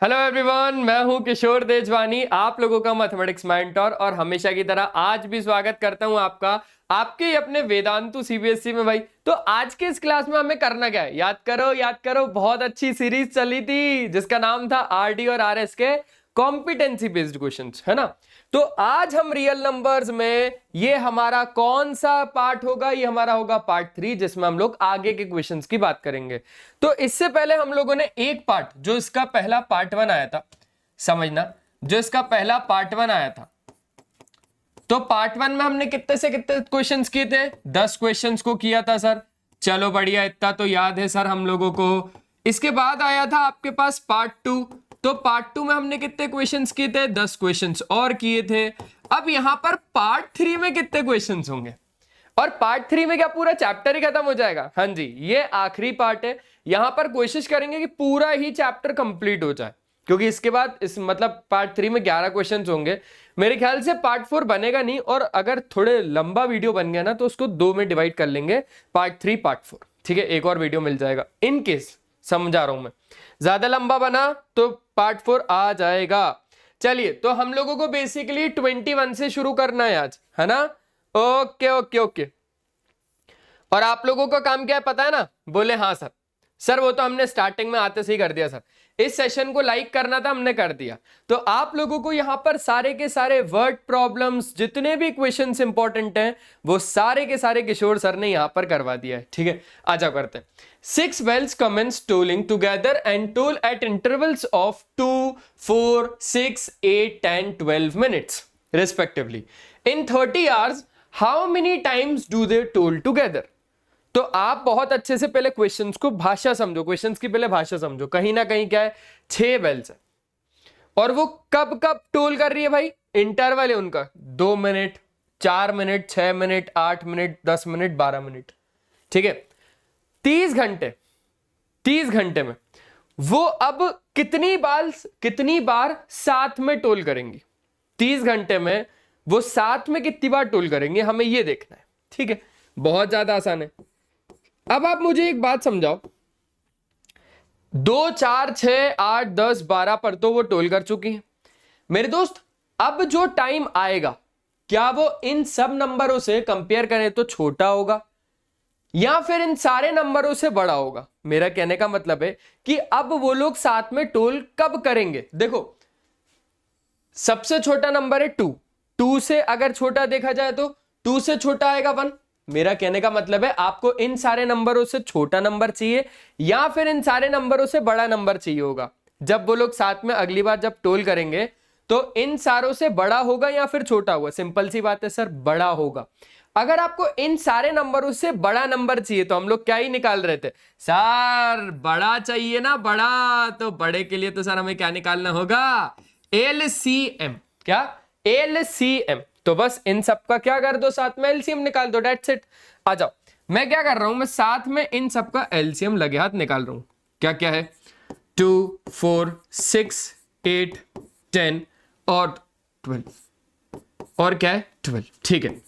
Hello everyone, मैं हूं किशोर तेजवानी, आप लोगों का मैथमेटिक्स मेंटर। और हमेशा की तरह आज भी स्वागत करता हूं आपका आपके ही अपने वेदांतु सीबीएसई में। भाई तो आज के इस क्लास में हमें करना क्या है, याद करो, बहुत अच्छी सीरीज चली थी जिसका नाम था आरडी और आरएस के कॉम्पिटेंसी बेस्ड क्वेश्चंस, है ना। तो आज हम रियल नंबर्स में ये हमारा कौन सा पार्ट होगा, ये हमारा होगा पार्ट 3, जिसमें हम लोग आगे के क्वेश्चंस की बात करेंगे। तो इससे पहले हम लोगों ने एक पार्ट, जो इसका पहला पार्ट 1 आया था, समझना, जो इसका पहला पार्ट 1 आया था, तो पार्ट 1 में हमने कितने से कितने क्वेश्चंस किए थे? 10 क्वेश्चंस को किया था सर। चलो बढ़िया, इतना तो याद है सर हम लोगों को। इसके बाद आया था आपके पास पार्ट 2, तो पार्ट 2 में हमने कितने क्वेश्चंस किए थे? 10 क्वेश्चंस और किए थे। अब यहां पर पार्ट 3 में कितने क्वेश्चंस होंगे? और पार्ट 3 में क्या पूरा चैप्टर ही खत्म हो जाएगा? हाँ जी, ये आखिरी पार्ट है। यहां पर कोशिश करेंगे कि पूरा ही चैप्टर कंप्लीट हो जाए, क्योंकि इसके बाद इस मतलब पार्ट 3 में 11 क्वेश्चंस होंगे। मेरे ख्याल से पार्ट 4 बनेगा नहीं, और अगर थोड़े लंबा वीडियो बन गया ना तो उसको 2 में डिवाइड कर लेंगे, पार्ट 3 पार्ट 4, ठीक है। एक और वीडियो मिल जाएगा इन केस, समझा रहा हूं मैं, ज्यादा लंबा बना तो पार्ट 4 आ जाएगा। चलिए, तो हम लोगों को बेसिकली 21 से शुरू करना है आज, है ना। Okay okay okay. और आप लोगों का काम क्या है पता है ना? बोले हाँ सर। सर वो तो हमने स्टार्टिंग में आते से ही कर दिया सर। इस सेशन को लाइक करना था, हमने कर दिया। तो आप लोगों को यहां पर सारे के सारे वर्ड प्रॉब्लम्स, जितने भी क्वेश्चंस इंपॉर्टेंट हैं, वो सारे के सारे किशोर सर ने यहां पर करवा दिया है, ठीक है। आ जाओ करते हैं। 6 whales commence tolling together and toll at intervals of 2, 4, 6, 8, 10, 12 minutes respectively. In 30 hours, how many times do they toll together? तो आप बहुत अच्छे से पहले क्वेश्चंस को भाषा समझो, क्वेश्चंस की पहले भाषा समझो। कहीं ना कहीं क्या है, 6 बेल्स है, और वो कब कब टोल कर रही है भाई? इंटरवल है उनका 2 minute, 4 minute, 6 minute, 8 minute, 10 minute, 12 minute, ठीक है। 30 घंटे, 30 घंटे में वो अब कितनी बार साथ में टोल करेंगी? 30 घंटे में वो साथ में कितनी बार टोल करेंगे, हमें ये देखना है, ठीक है। बहुत ज्यादा आसान है। अब आप मुझे एक बात समझाओ, 2, 4, 6, 8, 10, 12 पर तो वो टोल कर चुकी हैं मेरे दोस्त। अब जो टाइम आएगा, क्या वो इन सब नंबरों से कंपेयर करें तो छोटा होगा, या फिर इन सारे नंबरों से बड़ा होगा? मेरा कहने का मतलब है कि अब वो लोग साथ में टोल कब करेंगे। देखो, सबसे छोटा नंबर है 2, 2 से अगर छोटा देखा जाए तो 2 से छोटा आएगा 1। मेरा कहने का मतलब है आपको इन सारे नंबरों से छोटा नंबर चाहिए, या फिर इन सारे नंबरों से बड़ा नंबर चाहिए होगा। जब वो लोग साथ में अगली बार जब टोल करेंगे तो इन सारों से बड़ा होगा या फिर छोटा होगा? सिंपल सी बात है सर, बड़ा होगा। अगर आपको इन सारे नंबरों से बड़ा नंबर चाहिए तो हम लोग क्या ही निकाल रहे थे सर? बड़ा चाहिए ना, बड़ा। तो बड़े के लिए तो सर हमें क्या निकालना होगा? एलसीएम। क्या? एलसीएम। तो बस इन सब का क्या कर दो, साथ में एलसीएम निकाल दो, डेट्स इट। आ जाओ, मैं क्या कर रहा हूं, मैं साथ में इन सब का एलसीएम लगे हाथ निकाल रहा हूं। क्या क्या है? 2, 4, 6, 8, 10 और 12। और क्या है? 12, ठीक है।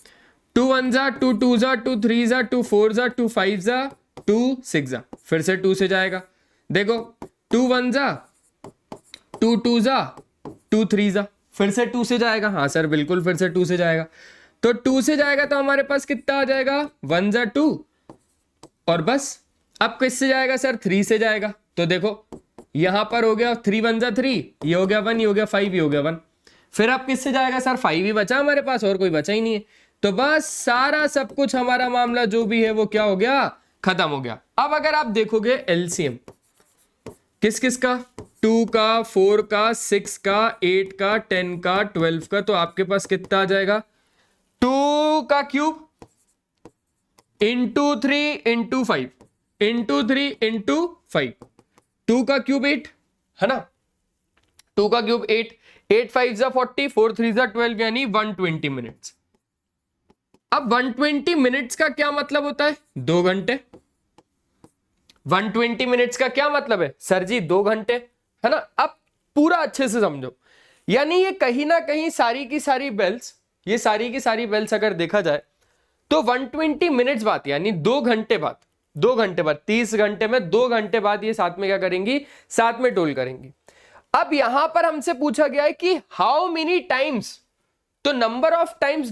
2 1 जा, 2 2 जा, 2 3 जा, 2 4 जा, 2 5 जा, 2 6 जा। फिर से 2 से जाएगा। देखो, 2 1 जा, 2 2 जा, 2 3 जा, फिर से 2 से जाएगा। हाँ सर बिल्कुल, फिर से 2 से जाएगा। तो 2 से जाएगा तो हमारे पास कितना आ जाएगा? 1 जा 2, और बस। अब किससे जाएगा सर? 3 से जाएगा। तो देखो, यहां पर हो गया 3 1 जा 3, ये हो गया 1, ये हो गया 5, ये हो गया 1। फिर अब किससे जाएगा सर? 5 ही बचा हमारे पास, और कोई बचा ही नहीं है। तो बस सारा सब कुछ हमारा मामला जो भी है वो क्या हो गया? खत्म हो गया। अब अगर आप देखोगे एलसीएम किस किस का, 2 का, 4 का, 6 का, 8 का, 10 का, 12 का, तो आपके पास कितना आ जाएगा? 2 का cube into 3 into 5 into 3 into 5, 2 का क्यूब 8, है ना। 2 का क्यूब 8, 8 5 जा 40, 4 3 जा 12, यानी 120 मिनट्स। अब 120 मिनट्स का क्या मतलब होता है? 2 घंटे। 120 मिनट्स का क्या मतलब है सर जी? 2 घंटे, है ना। अब पूरा अच्छे से समझो, यानी ये कहीं ना कहीं सारी की सारी बेल्स, ये सारी की सारी बेल्स अगर देखा जाए तो 120 मिनट्स बाद, यानी 2 घंटे बाद, 2 घंटे बाद, 30 घंटे में 2 घंटे बाद ये साथ में क्या करेंगी? साथ में टोल करेंगी। अब यहां पर हमसे पूछा गया है कि हाउ मेनी टाइम्स, तो नंबर ऑफ टाइम्स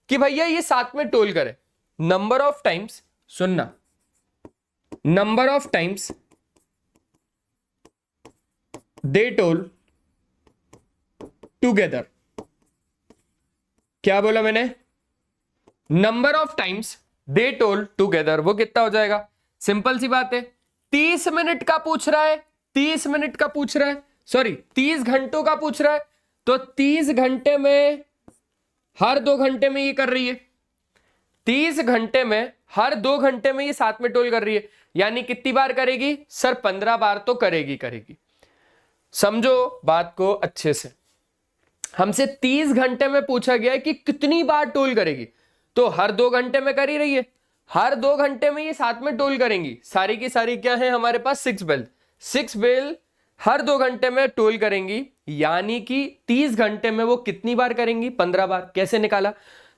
कि भैया ये साथ में टोल करे, नंबर ऑफ टाइम्स, सुनना, number of times they toll together. क्या बोला मैंने? Number of times they toll together, वो कितना हो जाएगा? सिंपल सी बात है, 30 मिनट का पूछ रहा है, 30 मिनट का पूछ रहा है, सॉरी 30 घंटों का पूछ रहा है, तो 30 घंटे में हर 2 घंटे में ये कर रही है, 30 घंटे में हर 2 घंटे में ये साथ में टोल कर रही है, यानी कितनी बार करेगी सर? 15 बार तो करेगी। समझो बात को अच्छे से, हमसे 30 घंटे में पूछा गया है कि कितनी बार टोल करेगी, तो हर 2 घंटे में कर ही रही है, हर 2 घंटे में ये साथ में टोल करेंगी, सारी की सारी क्या है हमारे पास? 6 बेल, 6 बेल हर 2 घंटे में टोल करेंगी, यानी कि 30 घंटे में वो कितनी बार करेंगी? 15 बार। कैसे निकाला?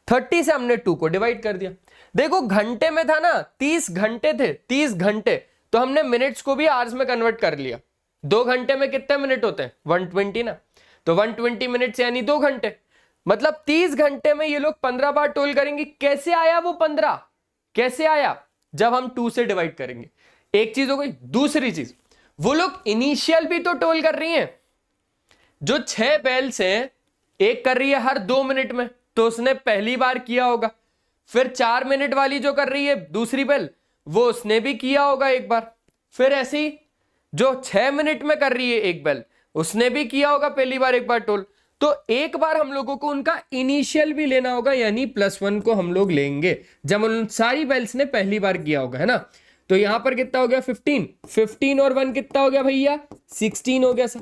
30 से हमने 2 को डिवाइड कर दिया। देखो घंटे में था ना, 30 घंटे थे, 30 घंटे, तो हमने मिनट्स को भी आवर्स में कन्वर्ट कर लिया। 2 घंटे में कितने मिनट होते हैं? 120 ना, तो 120 मिनट्स यानी 2 घंटे, मतलब 30 घंटे में ये लोग 15 बार टोल करेंगे। कैसे आया वो 15? कैसे आया? जब हम 2 से डिवाइड करेंगे। एक चीज हो गई। दूसरी चीज, वो लोग इनिशियल भी तो टोल कर रही हैं, जो 6 बेल्स हैं, एक कर रही है हर 2 मिनट में, तो उसने पहली बार किया होगा। फिर 4 मिनट वाली जो कर रही है दूसरी बेल, वो उसने भी किया होगा एक बार। फिर ऐसी जो 6 मिनट में कर रही है एक बेल, उसने भी किया होगा पहली बार एक बार टोल। तो एक बार हम लोगों को उनका इनिशियल भी लेना होगा, यानी +1 को हम लोग लेंगे जब उन सारी बेल्स ने पहली बार किया होगा, है ना। तो यहां पर कितना हो गया? 15, 15 और 1 कितना हो गया भैया? 16 हो गया सर।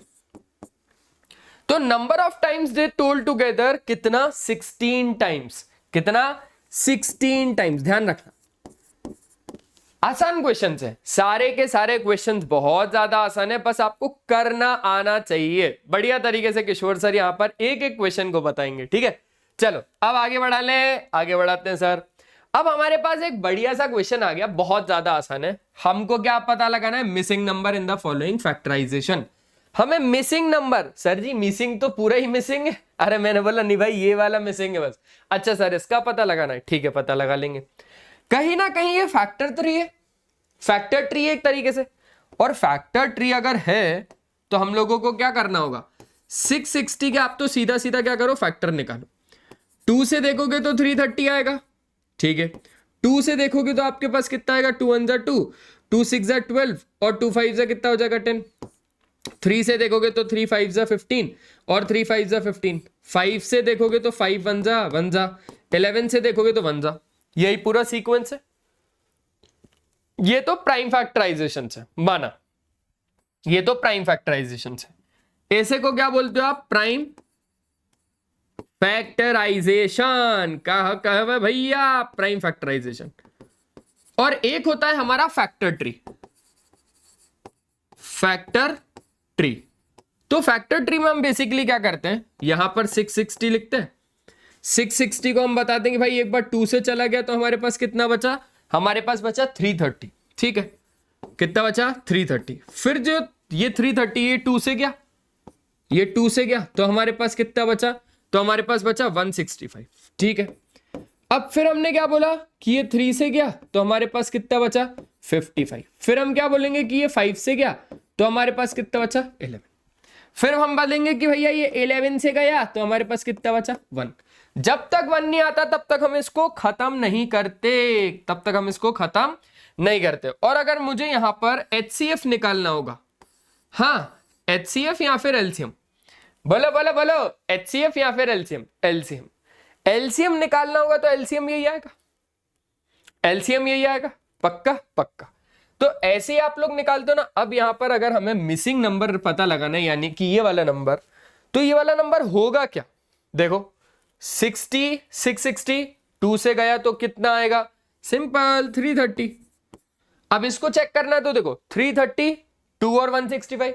तो number of times they toll together कितना? 16 टाइम्स। कितना? 16 टाइम्स। ध्यान रखना, आसान क्वेश्चन है, सारे के सारे क्वेश्चंस बहुत ज्यादा आसान है, बस आपको करना आना चाहिए। बढ़िया तरीके से किशोर सर यहां पर एक एक क्वेश्चन को बताएंगे, ठीक है। चलो अब आगे बढ़ाते हैं सर। अब हमारे पास एक बढ़िया सा क्वेश्चन आ गया, बहुत ज्यादा आसान है। हमको क्या पता लगाना है? Missing number in the following factorization. हमें missing number, sir ji missing तो पूरा ही मिसिंग है। अरे मैंने बोला नहीं भाई, ये वाला मिसिंग है बस। अच्छा सर इसका पता लगाना है, ठीक है पता लगा लेंगे। कहीं ना कहीं ये फैक्टर ट्री है, फैक्टर ट्री एक तरीके से। और फैक्टर ट्री अगर है तो हम लोगों को क्या करना होगा? 660 के आप तो सीधा सीधा क्या करो? फैक्टर निकालो। 2 से देखोगे तो 330 आएगा, ठीक है। 2 से देखोगे तो आपके पास कितना आएगा? 2 1 जा 2, 2 6 जा 12 और 2 5 जा कितना हो जाएगा? 10। 3 से देखोगे तो 3 5 जा 15 और 3 5 जा 15। 5 से देखोगे तो 5 1 जा 1 जा। 11 से देखोगे तो 1 जा। यही पूरा सीक्वेंस है। ये तो प्राइम फैक्टराइजेशन है, माना ये तो प्राइम फैक्टराइजेशन है। ऐसे को क्या बोलते हो आप? Prime factorization. कहा भैया प्राइम फैक्टराइजेशन। और एक होता है हमारा फैक्टर ट्री। फैक्टर ट्री, तो फैक्टर ट्री में हम बेसिकली क्या करते हैं? यहां पर 660 लिखते हैं। 660 को हम बता देंगे भाई एक बार 2 से चला गया तो हमारे पास कितना बचा? हमारे पास बचा 330, ठीक है। कितना बचा? 330। फिर जो ये 330 ये 2 से गया, ये 2 से गया तो हमारे पास कितना बचा? तो हमारे पास बचा 165, ठीक है। अब फिर हमने क्या बोला कि ये 3 से गया तो हमारे पास कितना बचा? 55। फिर हम क्या बोलेंगे कि ये 5 से गया तो हमारे पास कितना बचा? 11। फिर हम बोलेंगे कि भैया ये 11 से गया तो हमारे पास कितना बचा? 1। जब तक 1 नहीं आता तब तक हम इसको खत्म नहीं करते, तब तक हम इसको खत्म नहीं करते। और अगर मुझे यहां पर HCF निकालना होगा, हाँ HCF या फिर एलसीएम, बोलो बोलो बोलो, HCF या फिर एलसीएम? एलसीएम। एलसीएम निकालना होगा तो एलसीएम यही आएगा, एलसीएम यही आएगा, पक्का पक्का। तो ऐसे ही आप लोग निकालते हो ना। अब यहां पर अगर हमें मिसिंग नंबर पता लगाना है, यानी कि ये वाला नंबर, तो ये वाला नंबर होगा क्या? देखो 60, 660, 2 से गया तो कितना आएगा? सिंपल 330। अब इसको चेक करना है तो देखो 330, 2 और 165।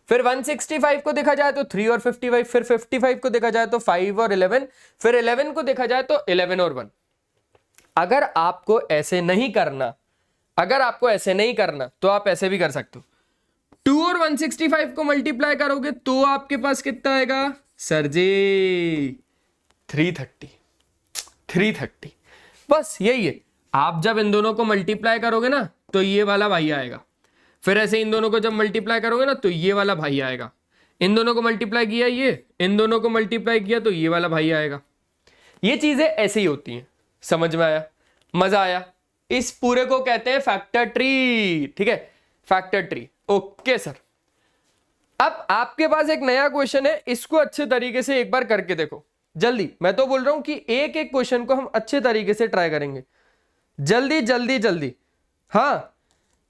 फिर 165 को देखा जाए तो 3 और 55, फिर 55 को देखा जाए तो 5 और 11, फिर 11 को देखा जाए तो 11 और 1। अगर आपको ऐसे नहीं करना, अगर आपको ऐसे नहीं करना तो आप ऐसे भी कर सकते हो। 2 और 165 को मल्टीप्लाई करोगे तो आपके पास कितना आएगा सर जी 330। बस यही है। आप जब इन दोनों को मल्टीप्लाई करोगे ना तो ये वाला भाई आएगा, फिर ऐसे इन दोनों को जब मल्टीप्लाई करोगे ना तो ये वाला भाई आएगा, इन दोनों को मल्टीप्लाई किया ये, इन दोनों को मल्टीप्लाई किया तो ये वाला भाई आएगा। ये चीजें ऐसे ही होती हैं। समझ में आया? मजा आया? इस पूरे को कहते हैं फैक्टर ट्री। ठीक है, फैक्टर ट्री। ओके सर, अब आपके पास एक नया क्वेश्चन है, इसको अच्छे तरीके से एक बार करके देखो जल्दी। मैं तो बोल रहा हूं कि एक एक क्वेश्चन को हम अच्छे तरीके से ट्राई करेंगे। जल्दी जल्दी जल्दी, हाँ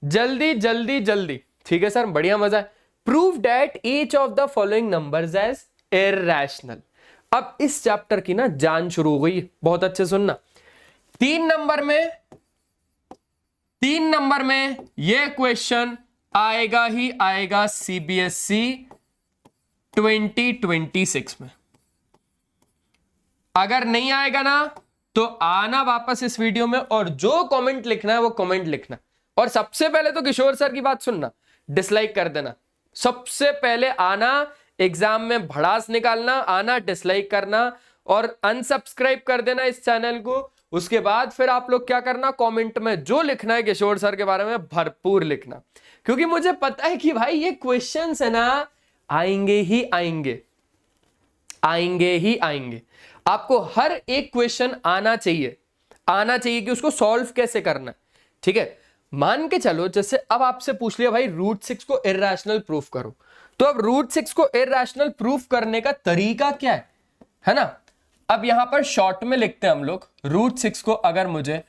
जल्दी जल्दी जल्दी। ठीक है सर, बढ़िया, मजा है। Prove that each of the following numbers as irrational. अब इस चैप्टर की ना जान शुरू हो गई, बहुत अच्छे सुनना। 3 नंबर में ये क्वेश्चन आएगा ही आएगा सीबीएसई 2026 में। अगर नहीं आएगा ना तो आना वापस इस वीडियो में और जो कमेंट लिखना है वो कमेंट लिखना। और सबसे पहले तो किशोर सर की बात सुनना, डिसलाइक कर देना। सबसे पहले आना, एग्जाम में भड़ास निकालना, आना, डिसलाइक करना और अनसब्सक्राइब कर देना इस चैनल को। उसके बाद फिर आप लोग क्या करना, कमेंट में जो लिखना है किशोर सर के बारे में भरपूर लिखना, क्योंकि मुझे पता है कि भाई ये क्वेश्चंस है ना आएंगे ही आएंगे, आएंगे ही आएंगे। आपको हर एक क्वेश्चन आना चाहिए, आना चाहिए कि उसको सॉल्व कैसे करना है। ठीक है, मान के चलो जैसे अब आपसे पूछ लिया भाई √6 को इररेशनल प्रूफ करो, तो अब √6 को इररेशनल प्रूफ करने का तरीका क्या है ना। अब यहां पर शॉर्ट में लिखते हैं हम लोग, √6 को अगर मुझे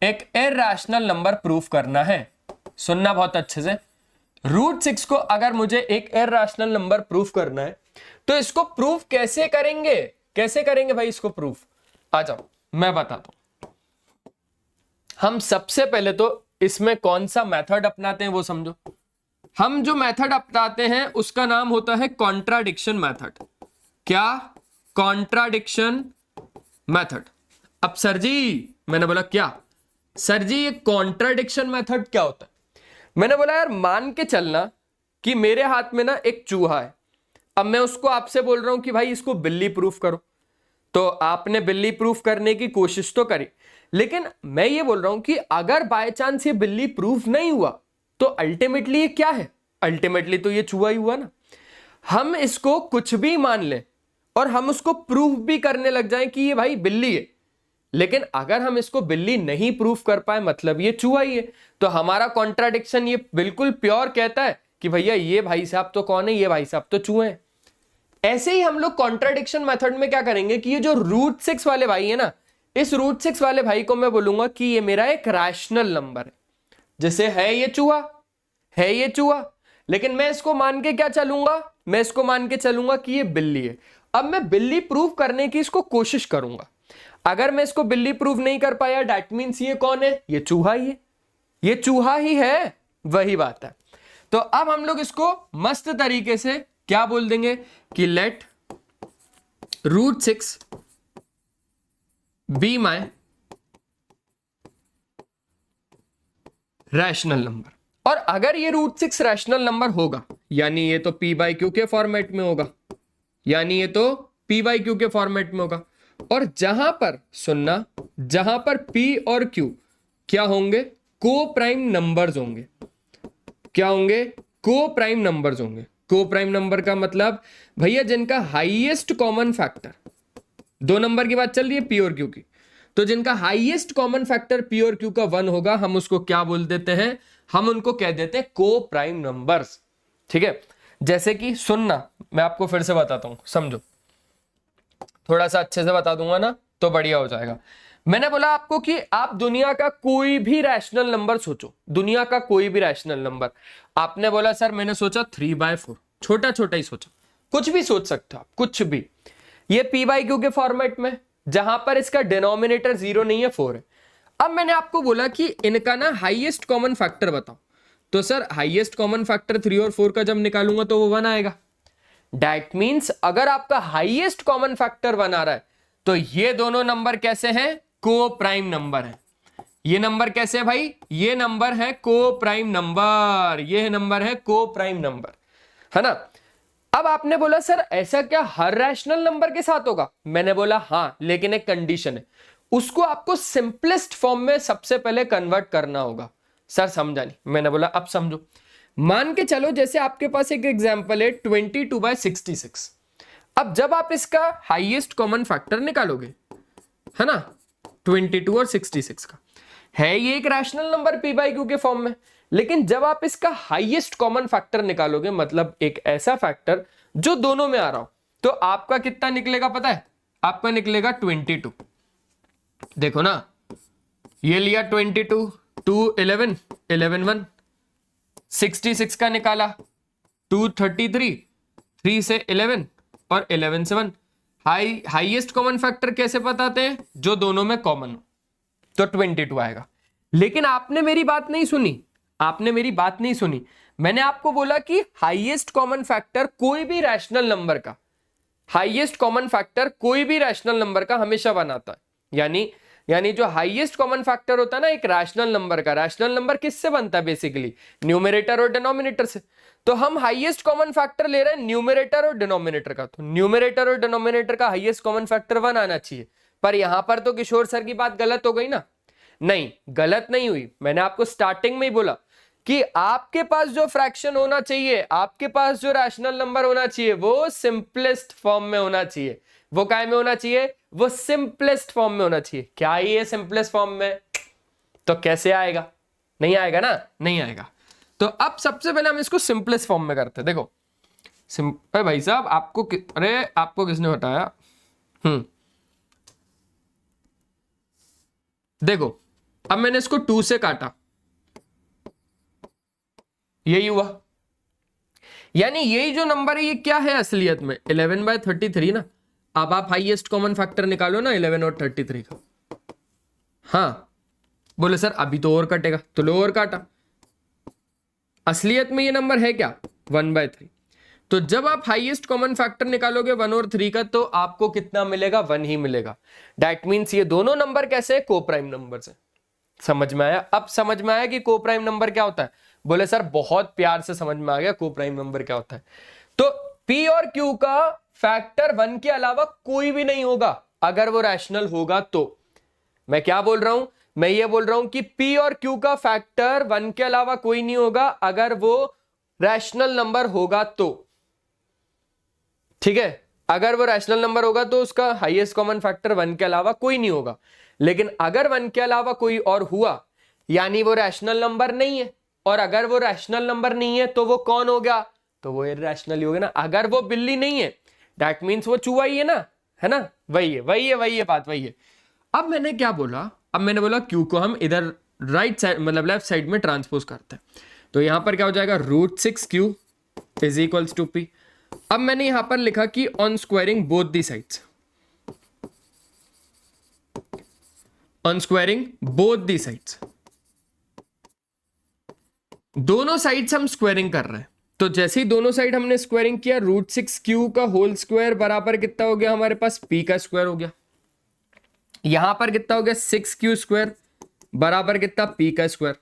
एक इररेशनल नंबर प्रूफ करना है, सुनना बहुत अच्छे से, √6 को अगर मुझे एक इररेशनल नंबर प्रूफ करना है तो इसको प्रूफ कैसे करेंगे, कैसे करेंगे भाई इसको प्रूफ? आ जाओ मैं बताता हूं। हम सबसे पहले तो इसमें कौन सा मेथड अपनाते हैं वो समझो। हम जो मेथड अपनाते हैं उसका नाम होता है कॉन्ट्राडिक्शन मेथड। क्या? Contradiction method. अब सर जी, मैंने बोला क्या सर जी ये कॉन्ट्राडिक्शन मेथड क्या होता है? मैंने बोला यार मान के चलना कि मेरे हाथ में ना एक चूहा है, अब मैं उसको आपसे बोल रहा हूं कि भाई इसको बिल्ली प्रूफ करो, तो आपने बिल्ली प्रूफ करने की कोशिश तो करी, लेकिन मैं ये बोल रहा हूं कि अगर बाय चांस ये बिल्ली प्रूफ नहीं हुआ तो अल्टीमेटली ये क्या है? अल्टीमेटली तो ये चूहा ही हुआ ना। हम इसको कुछ भी मान लें और हम उसको प्रूफ भी करने लग जाएं कि ये भाई बिल्ली है, लेकिन अगर हम इसको बिल्ली नहीं प्रूफ कर पाए मतलब ये चूहा ही है, तो हमारा कॉन्ट्राडिक्शन ये बिल्कुल प्योर कहता है कि भैया ये भाई साहब तो कौन है, ये भाई साहब तो चूहे हैं। ऐसे ही हम लोग कॉन्ट्राडिक्शन मेथड में क्या करेंगे कि ये जो √6 वाले भाई है ना, इस √6 वाले भाई को मैं बोलूंगा कि ये मेरा एक रैशनल नंबर है। जैसे है ये चूहा, लेकिन मैं इसको मान के क्या चलूंगा, मैं इसको मान के चलूंगा कि ये बिल्ली है। अब मैं बिल्ली प्रूफ करने की इसको कोशिश करूंगा, अगर मैं इसको बिल्ली प्रूफ नहीं कर पाया दैट मींस ये कौन है? ये चूहा ही है, ये चूहा ही है, वही बात है। तो अब हम लोग इसको मस्त तरीके से क्या बोल देंगे कि let √6 be my rational number. और अगर ये √6 रैशनल नंबर होगा यानी ये तो p/q के फॉर्मेट में होगा, यानी ये तो p/q के फॉर्मेट में होगा, और जहां पर सुनना, जहां पर p और q क्या होंगे? को प्राइम नंबर्स होंगे। क्या होंगे? को प्राइम नंबर्स होंगे। को प्राइम नंबर का मतलब भैया जिनका हाईएस्ट कॉमन फैक्टर, 2 नंबर की बात चल रही है p और q की, तो जिनका हाईएस्ट कॉमन फैक्टर p और q का 1 होगा हम उसको क्या बोल देते हैं? हम उनको कह देते हैं को प्राइम नंबर्स। ठीक है, जैसे कि सुनना, मैं आपको फिर से बताता हूं, समझो, थोड़ा सा अच्छे से बता दूंगा ना तो बढ़िया हो जाएगा। मैंने बोला आपको कि आप दुनिया का कोई भी रैशनल नंबर सोचो, दुनिया का कोई भी रैशनल नंबर। आपने बोला सर मैंने सोचा 3/4, छोटा छोटा ही सोचा, कुछ भी सोच सकते हो आप, कुछ भी। ये p/q के फॉर्मेट में, जहां पर इसका डिनोमिनेटर 0 नहीं है 4 है। अब मैंने आपको बोला कि इनका ना हाईएस्ट कॉमन फैक्टर बताओ, तो सर हाईएस्ट कॉमन फैक्टर 3 और 4 का जब निकालूंगा तो वो 1 आएगा। दैट मीन्स अगर आपका हाईएस्ट कॉमन फैक्टर 1 आ रहा है तो ये दोनों नंबर कैसे हैं? को प्राइम नंबर है। ये नंबर कैसे है भाई? ये नंबर है को प्राइम नंबर, ये नंबर है को प्राइम नंबर, है ना। अब आपने बोला सर ऐसा क्या हर रैशनल नंबर के साथ होगा? मैंने बोला हाँ, लेकिन एक कंडीशन है, उसको आपको सिंपलेस्ट फॉर्म में सबसे पहले कन्वर्ट करना होगा। सर समझा नहीं। मैंने बोला अब समझो। मान के चलो जैसे आपके पास एक एग्जांपल है 22/66। अब जब आप इसका हाईएस्ट कॉमन फैक्टर निकालोगे, है ना, 22 और 66 का, है ये एक rational number P by q के फॉर्म में, लेकिन जब आप इसका हाईएस्ट कॉमन फैक्टर निकालोगे, मतलब एक ऐसा फैक्टर जो दोनों में आ रहा हो, तो आपका कितना निकलेगा पता है? आपका निकलेगा 22। देखो ना, ये लिया 22, 2 11, 11 1, 66 का निकाला 2 33, 3 से 11 और 11 से 1। हाईएस्ट कॉमन फैक्टर कैसे बताते हैं? जो दोनों में कॉमन हो, तो 22 आएगा। लेकिन आपने मेरी बात नहीं सुनी, आपने मेरी बात नहीं सुनी। मैंने आपको बोला कि हाईएस्ट कॉमन फैक्टर कोई भी रैशनल नंबर का, हाईएस्ट कॉमन फैक्टर कोई भी रैशनल नंबर का हमेशा बनाता है। यानी जो हाईएस्ट कॉमन फैक्टर होता है ना एक रैशनल नंबर का, रैशनल नंबर किससे बनता है? बेसिकली न्यूमरेटर और डिनोमिनेटर से। तो हम हाईएस्ट कॉमन फैक्टर ले रहे हैं न्यूमरेटर और डिनोमिनेटर का, तो न्यूमरेटर और डिनोमिनेटर का हाईएस्ट कॉमन फैक्टर 1 आना चाहिए। पर यहां पर तो किशोर सर की बात गलत हो गई ना। नहीं, गलत नहीं हुई। मैंने आपको स्टार्टिंग में ही बोला कि आपके पास जो फ्रैक्शन होना चाहिए, आपके पास जो रैशनल नंबर होना चाहिए, वो सिंपलेस्ट फॉर्म में होना चाहिए। वो काय में होना चाहिए? वो सिंपलेस्ट फॉर्म में होना चाहिए। क्या ये सिंपलेस्ट फॉर्म में? तो कैसे आएगा? नहीं आएगा ना, नहीं आएगा। तो अब सबसे पहले हम इसको सिंपलेस्ट फॉर्म में करते हैं। देखो अरे भाई साहब, अरे आपको किसने बताया? देखो अब मैंने इसको 2 से काटा, यही हुआ। यानी यही जो नंबर है ये क्या है असलियत में? 11/33 ना। अब आप हाईएस्ट कॉमन फैक्टर निकालो ना 11 और 33 का। हाँ, बोले सर अभी तो और कटेगा, तो लो और काटा। असलियत में ये नंबर है क्या? 1/3। तो जब आप हाईएस्ट कॉमन फैक्टर निकालोगे 1 और 3 का, तो आपको कितना मिलेगा? 1 ही मिलेगा। दैट मीन्स ये दोनों नंबर कैसे है? को प्राइम नंबर से। समझ में आया? अब समझ में आया कि को प्राइम नंबर क्या होता है? बोले सर बहुत प्यार से समझ में आ गया को प्राइम नंबर क्या होता है। तो P और Q का फैक्टर 1 के अलावा कोई भी नहीं होगा अगर वो रैशनल होगा तो। मैं क्या बोल रहा हूं? मैं ये बोल रहा हूं कि P और Q का फैक्टर 1 के अलावा कोई नहीं होगा अगर वो रैशनल नंबर होगा तो। ठीक है, अगर वो रैशनल नंबर होगा तो उसका हाईएस्ट कॉमन फैक्टर 1 के अलावा कोई नहीं होगा। लेकिन अगर 1 के अलावा कोई और हुआ, यानी वो रैशनल नंबर नहीं है। और अगर वो रैशनल नंबर नहीं है तो वो कौन हो गया? तो वो इरैशनल ही हो गया ना। अगर वो बिल्ली नहीं है दैट मीन्स वो चूहा ही है ना, है ना। वही है बात, वही है। अब मैंने क्या बोला? अब मैंने बोला क्यू को हम इधर राइट साइड मतलब लेफ्ट साइड में ट्रांसपोज करते हैं। तो यहां पर क्या हो जाएगा? √6Q is equals to P। अब मैंने यहां पर लिखा कि on squaring both the sides, on squaring both the sides, दोनों साइड्स हम स्क्वायरिंग कर रहे हैं। तो जैसे ही दोनों साइड हमने स्क्वायरिंग किया, √6Q का होल स्क्वायर बराबर कितना हो गया हमारे पास? P का स्क्वायर हो गया। यहां पर कितना हो गया? 6Q स्क्वायर बराबर कितना? P का स्क्वायर।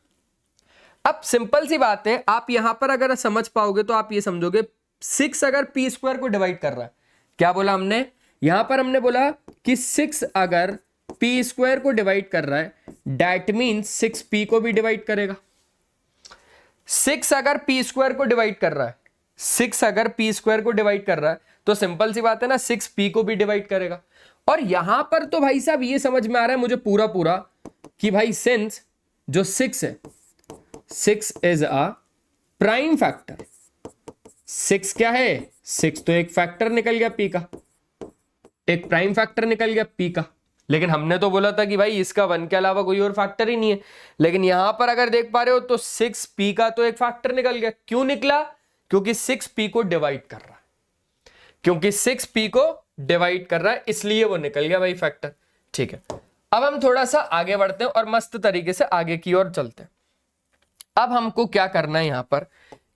अब सिंपल सी बात है, आप यहां पर अगर समझ पाओगे तो आप ये समझोगे 6 अगर P स्क्वायर को डिवाइड कर रहा है, क्या बोला हमने? यहां पर हमने बोला कि 6 अगर P स्क्वायर को डिवाइड कर रहा है दैट मीन्स 6P को भी डिवाइड करेगा। 6 अगर P स्क्वायर को डिवाइड कर रहा है, 6 अगर P स्क्वायर को डिवाइड कर रहा है तो सिंपल सी बात है ना, 6P को भी डिवाइड करेगा। और यहां पर तो भाई साहब ये समझ में आ रहा है मुझे पूरा पूरा कि भाई सिंस जो 6 है, 6 इज अ प्राइम फैक्टर। 6 क्या है? 6 तो एक फैक्टर निकल गया P का, एक प्राइम फैक्टर निकल गया P का। लेकिन हमने तो बोला था कि भाई इसका 1 के अलावा कोई और फैक्टर ही नहीं है। लेकिन यहां पर अगर देख पा रहे हो तो 6P का तो एक फैक्टर निकल गया। क्यों निकला? क्योंकि 6P को डिवाइड कर रहा है, क्योंकि 6P को डिवाइड कर रहा है इसलिए वो निकल गया भाई फैक्टर। ठीक है, अब हम थोड़ा सा आगे बढ़ते हैं और मस्त तरीके से आगे की ओर चलते हैं। अब हमको क्या करना है? यहां पर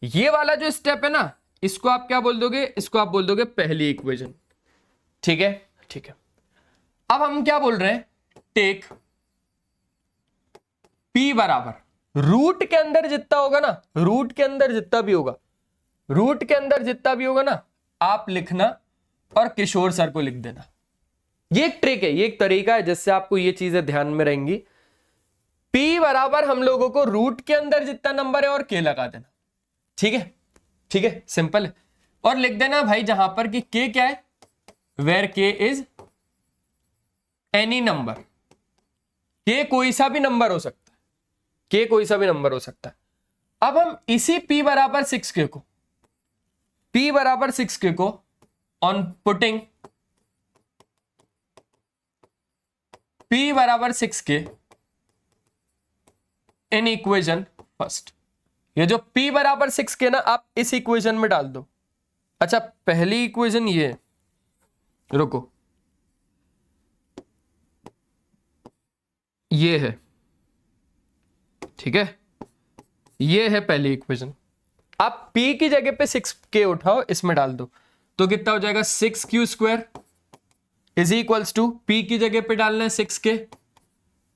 ये वाला जो स्टेप है ना, इसको आप क्या बोल दोगे? इसको आप बोल दोगे पहली इक्वेशन। ठीक है, ठीक है। अब हम क्या बोल रहे हैं? टेक P बराबर रूट के अंदर जितना होगा ना, रूट के अंदर जितना भी होगा, रूट के अंदर जितना भी होगा ना, आप लिखना और किशोर सर को लिख देना। ये एक ट्रिक है, ये एक तरीका है जिससे आपको ये चीजें ध्यान में रहेंगी। P बराबर हम लोगों को रूट के अंदर जितना नंबर है और K लगा देना। ठीक है, ठीक है, सिंपल है। और लिख देना भाई जहां पर कि K क्या है, where K is any number. K कोई सा भी नंबर हो सकता है, K कोई सा भी नंबर हो सकता है। अब हम इसी P बराबर 6K को, P बराबर 6K को ऑन पुटिंग P बराबर 6K इन इक्वेशन फर्स्ट, ये जो P बराबर 6K ना आप इस इक्वेशन में डाल दो। अच्छा, पहली इक्वेशन ये है, रुको, ये है, ठीक है, ये है पहली इक्वेशन। आप P की जगह पे 6K उठाओ, इसमें डाल दो, तो कितना हो जाएगा 6Q square is equals to, P की जगह पे डालना है 6K,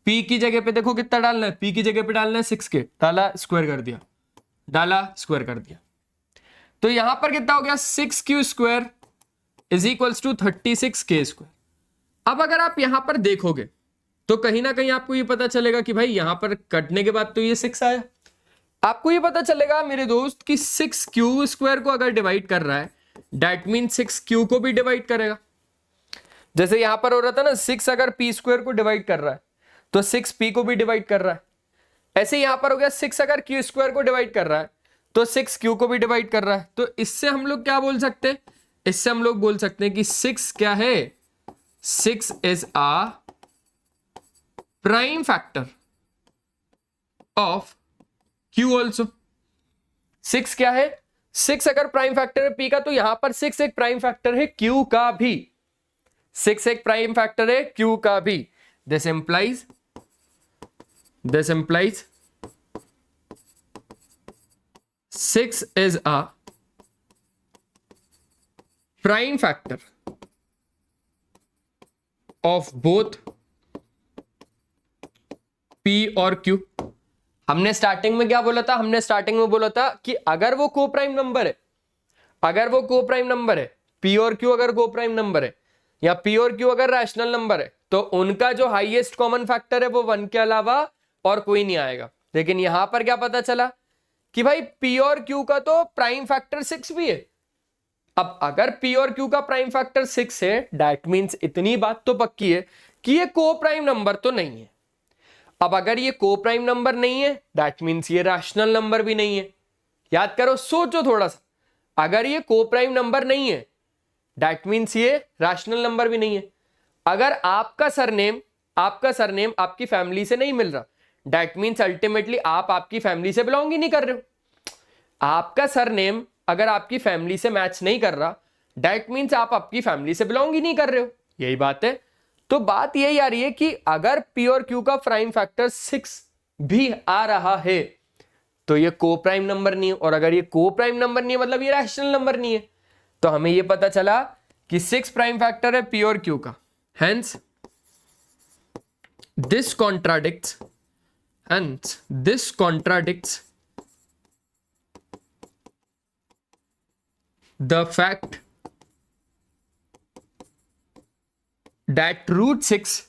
P की जगह पे देखो कितना डालना है, P की जगह पे डालना है 6K, डाला स्क्वायर कर दिया, डाला स्क्वायर कर दिया, तो यहां पर कितना हो गया 6Q square is equals to 36K square. अब अगर आप यहां पर देखोगे तो कहीं ना कहीं आपको ये पता चलेगा कि भाई यहां पर कटने के बाद तो ये 6 आया। आपको ये पता चलेगा मेरे दोस्त कि 6Q स्क्वायर को अगर डिवाइड कर रहा है, दैट मीन 6Q को भी डिवाइड करेगा। जैसे यहां पर हो रहा था ना, 6 अगर P स्क्वायर को डिवाइड कर रहा है तो 6P को भी डिवाइड कर रहा है। ऐसे यहां पर हो गया 6 अगर Q स्क्वायर को डिवाइड कर रहा है तो 6Q को भी डिवाइड कर रहा है। तो इससे हम लोग क्या बोल सकते हैं, इससे हम लोग बोल सकते हैं कि 6 क्या है, 6 is a prime factor of Q also. 6 क्या है, 6 अगर प्राइम फैक्टर है P का तो यहां पर 6 एक प्राइम फैक्टर है Q का भी, 6 एक प्राइम फैक्टर है Q का भी। This implies 6 is a prime factor of both P और Q। हमने स्टार्टिंग में क्या बोला था, हमने स्टार्टिंग में बोला था कि अगर वो को प्राइम नंबर है, अगर वो को प्राइम नंबर है, P और Q अगर को प्राइम नंबर है या P और Q अगर रैशनल नंबर है, तो उनका जो हाईएस्ट कॉमन फैक्टर है वो 1 के अलावा और कोई नहीं आएगा। लेकिन यहां पर क्या पता चला कि भाई P और Q का तो प्राइम फैक्टर 6 भी है। अब अगर P और Q का प्राइम फैक्टर 6 है, दैट मींस इतनी बात तो पक्की है कि ये को प्राइम नंबर तो नहीं है। अब अगर ये को प्राइम नंबर नहीं है, दैट मींस ये रैशनल नंबर भी नहीं है। याद करो, सोचो थोड़ा सा, अगर ये को प्राइम नंबर नहीं है, दैट मींस ये रैशनल नंबर भी नहीं है। अगर आपका सरनेम आपकी फैमिली से नहीं मिल रहा, दैट मींस अल्टीमेटली आप आपकी फैमिली से बिलोंग ही नहीं कर रहे हो। आपका सरनेम अगर आपकी फैमिली से मैच नहीं कर रहा, दैट मींस आप आपकी फैमिली से बिलोंग ही नहीं कर रहे हो। यही बात है। तो बात यही आ रही है कि अगर P और Q का प्राइम फैक्टर 6 भी आ रहा है तो ये को प्राइम नंबर नहीं है, और अगर ये को प्राइम नंबर नहीं है मतलब ये रैशनल नंबर नहीं है। तो हमें ये पता चला कि 6 प्राइम फैक्टर है P और Q का। Hence this contradicts the fact that root 6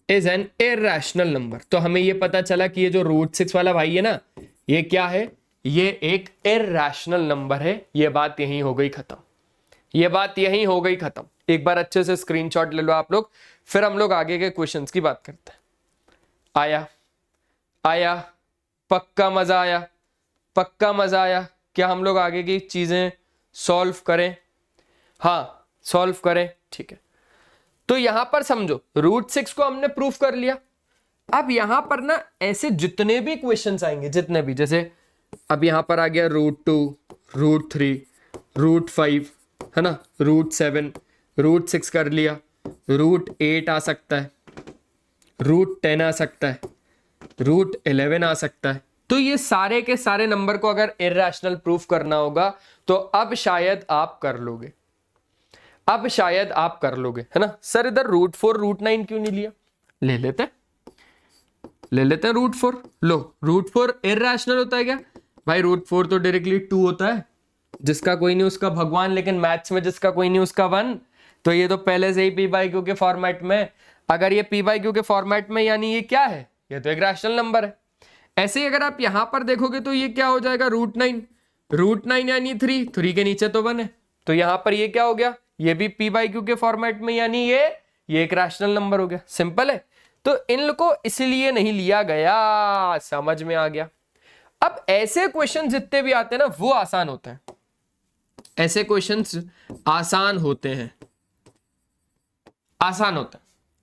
is an irrational number। तो हमें ये पता चला कि ये जो रूट 6 वाला भाई है ना, ये क्या है, ये एक इरैशनल नंबर है। ये बात यहीं हो गई खत्म, ये बात यहीं हो गई खत्म। एक बार अच्छे से स्क्रीनशॉट ले लो आप लोग, फिर हम लोग आगे के क्वेश्चंस की बात करते हैं। आया पक्का मजा आया, पक्का मजा आया। क्या हम लोग आगे की चीजें सॉल्व करें? हाँ, सॉल्व करें, ठीक है। तो यहां पर समझो, रूट 6 को हमने प्रूफ कर लिया। अब यहां पर ना ऐसे जितने भी क्वेश्चंस आएंगे, जितने भी, जैसे अब यहां पर आ गया रूट 2, रूट 3, रूट 5, है ना, रूट 7, रूट 6 कर लिया, रूट 8 आ सकता है, रूट 10 आ सकता है, रूट 11 आ सकता है। तो ये सारे के सारे नंबर को अगर इरैशनल प्रूफ करना होगा तो अब शायद आप कर लोगे, अब शायद आप कर लोगे, है ना। सर इधर रूट 4, रूट 9 क्यों नहीं लिया? ले लेते हैं √4। लो, √4 इरैशनल होता है क्या भाई? √4 तो डायरेक्टली 2 होता है, जिसका कोई नहीं उसका भगवान, लेकिन मैथ्स में जिसका कोई नहीं उसका 1। तो ये तो पहले से ही p/q के फॉर्मेट में। अगर ये p/q के फॉर्मेट में, यानी ये क्या है? ये तो एक रैशनल नंबर है। ऐसे ही अगर आप यहां पर देखोगे तो ये क्या हो जाएगा? √9 यानी 3 के नीचे तो 1 है, तो यहां पर ये क्या हो गया? ये भी p/q के फॉर्मेट में, यानी ये एक रैशनल नंबर हो गया। सिंपल है। तो इन लोग को इसलिए नहीं लिया गया, समझ में आ गया। अब ऐसे क्वेश्चन जितने भी आते हैं ना वो आसान होते हैं, ऐसे क्वेश्चंस आसान होते हैं,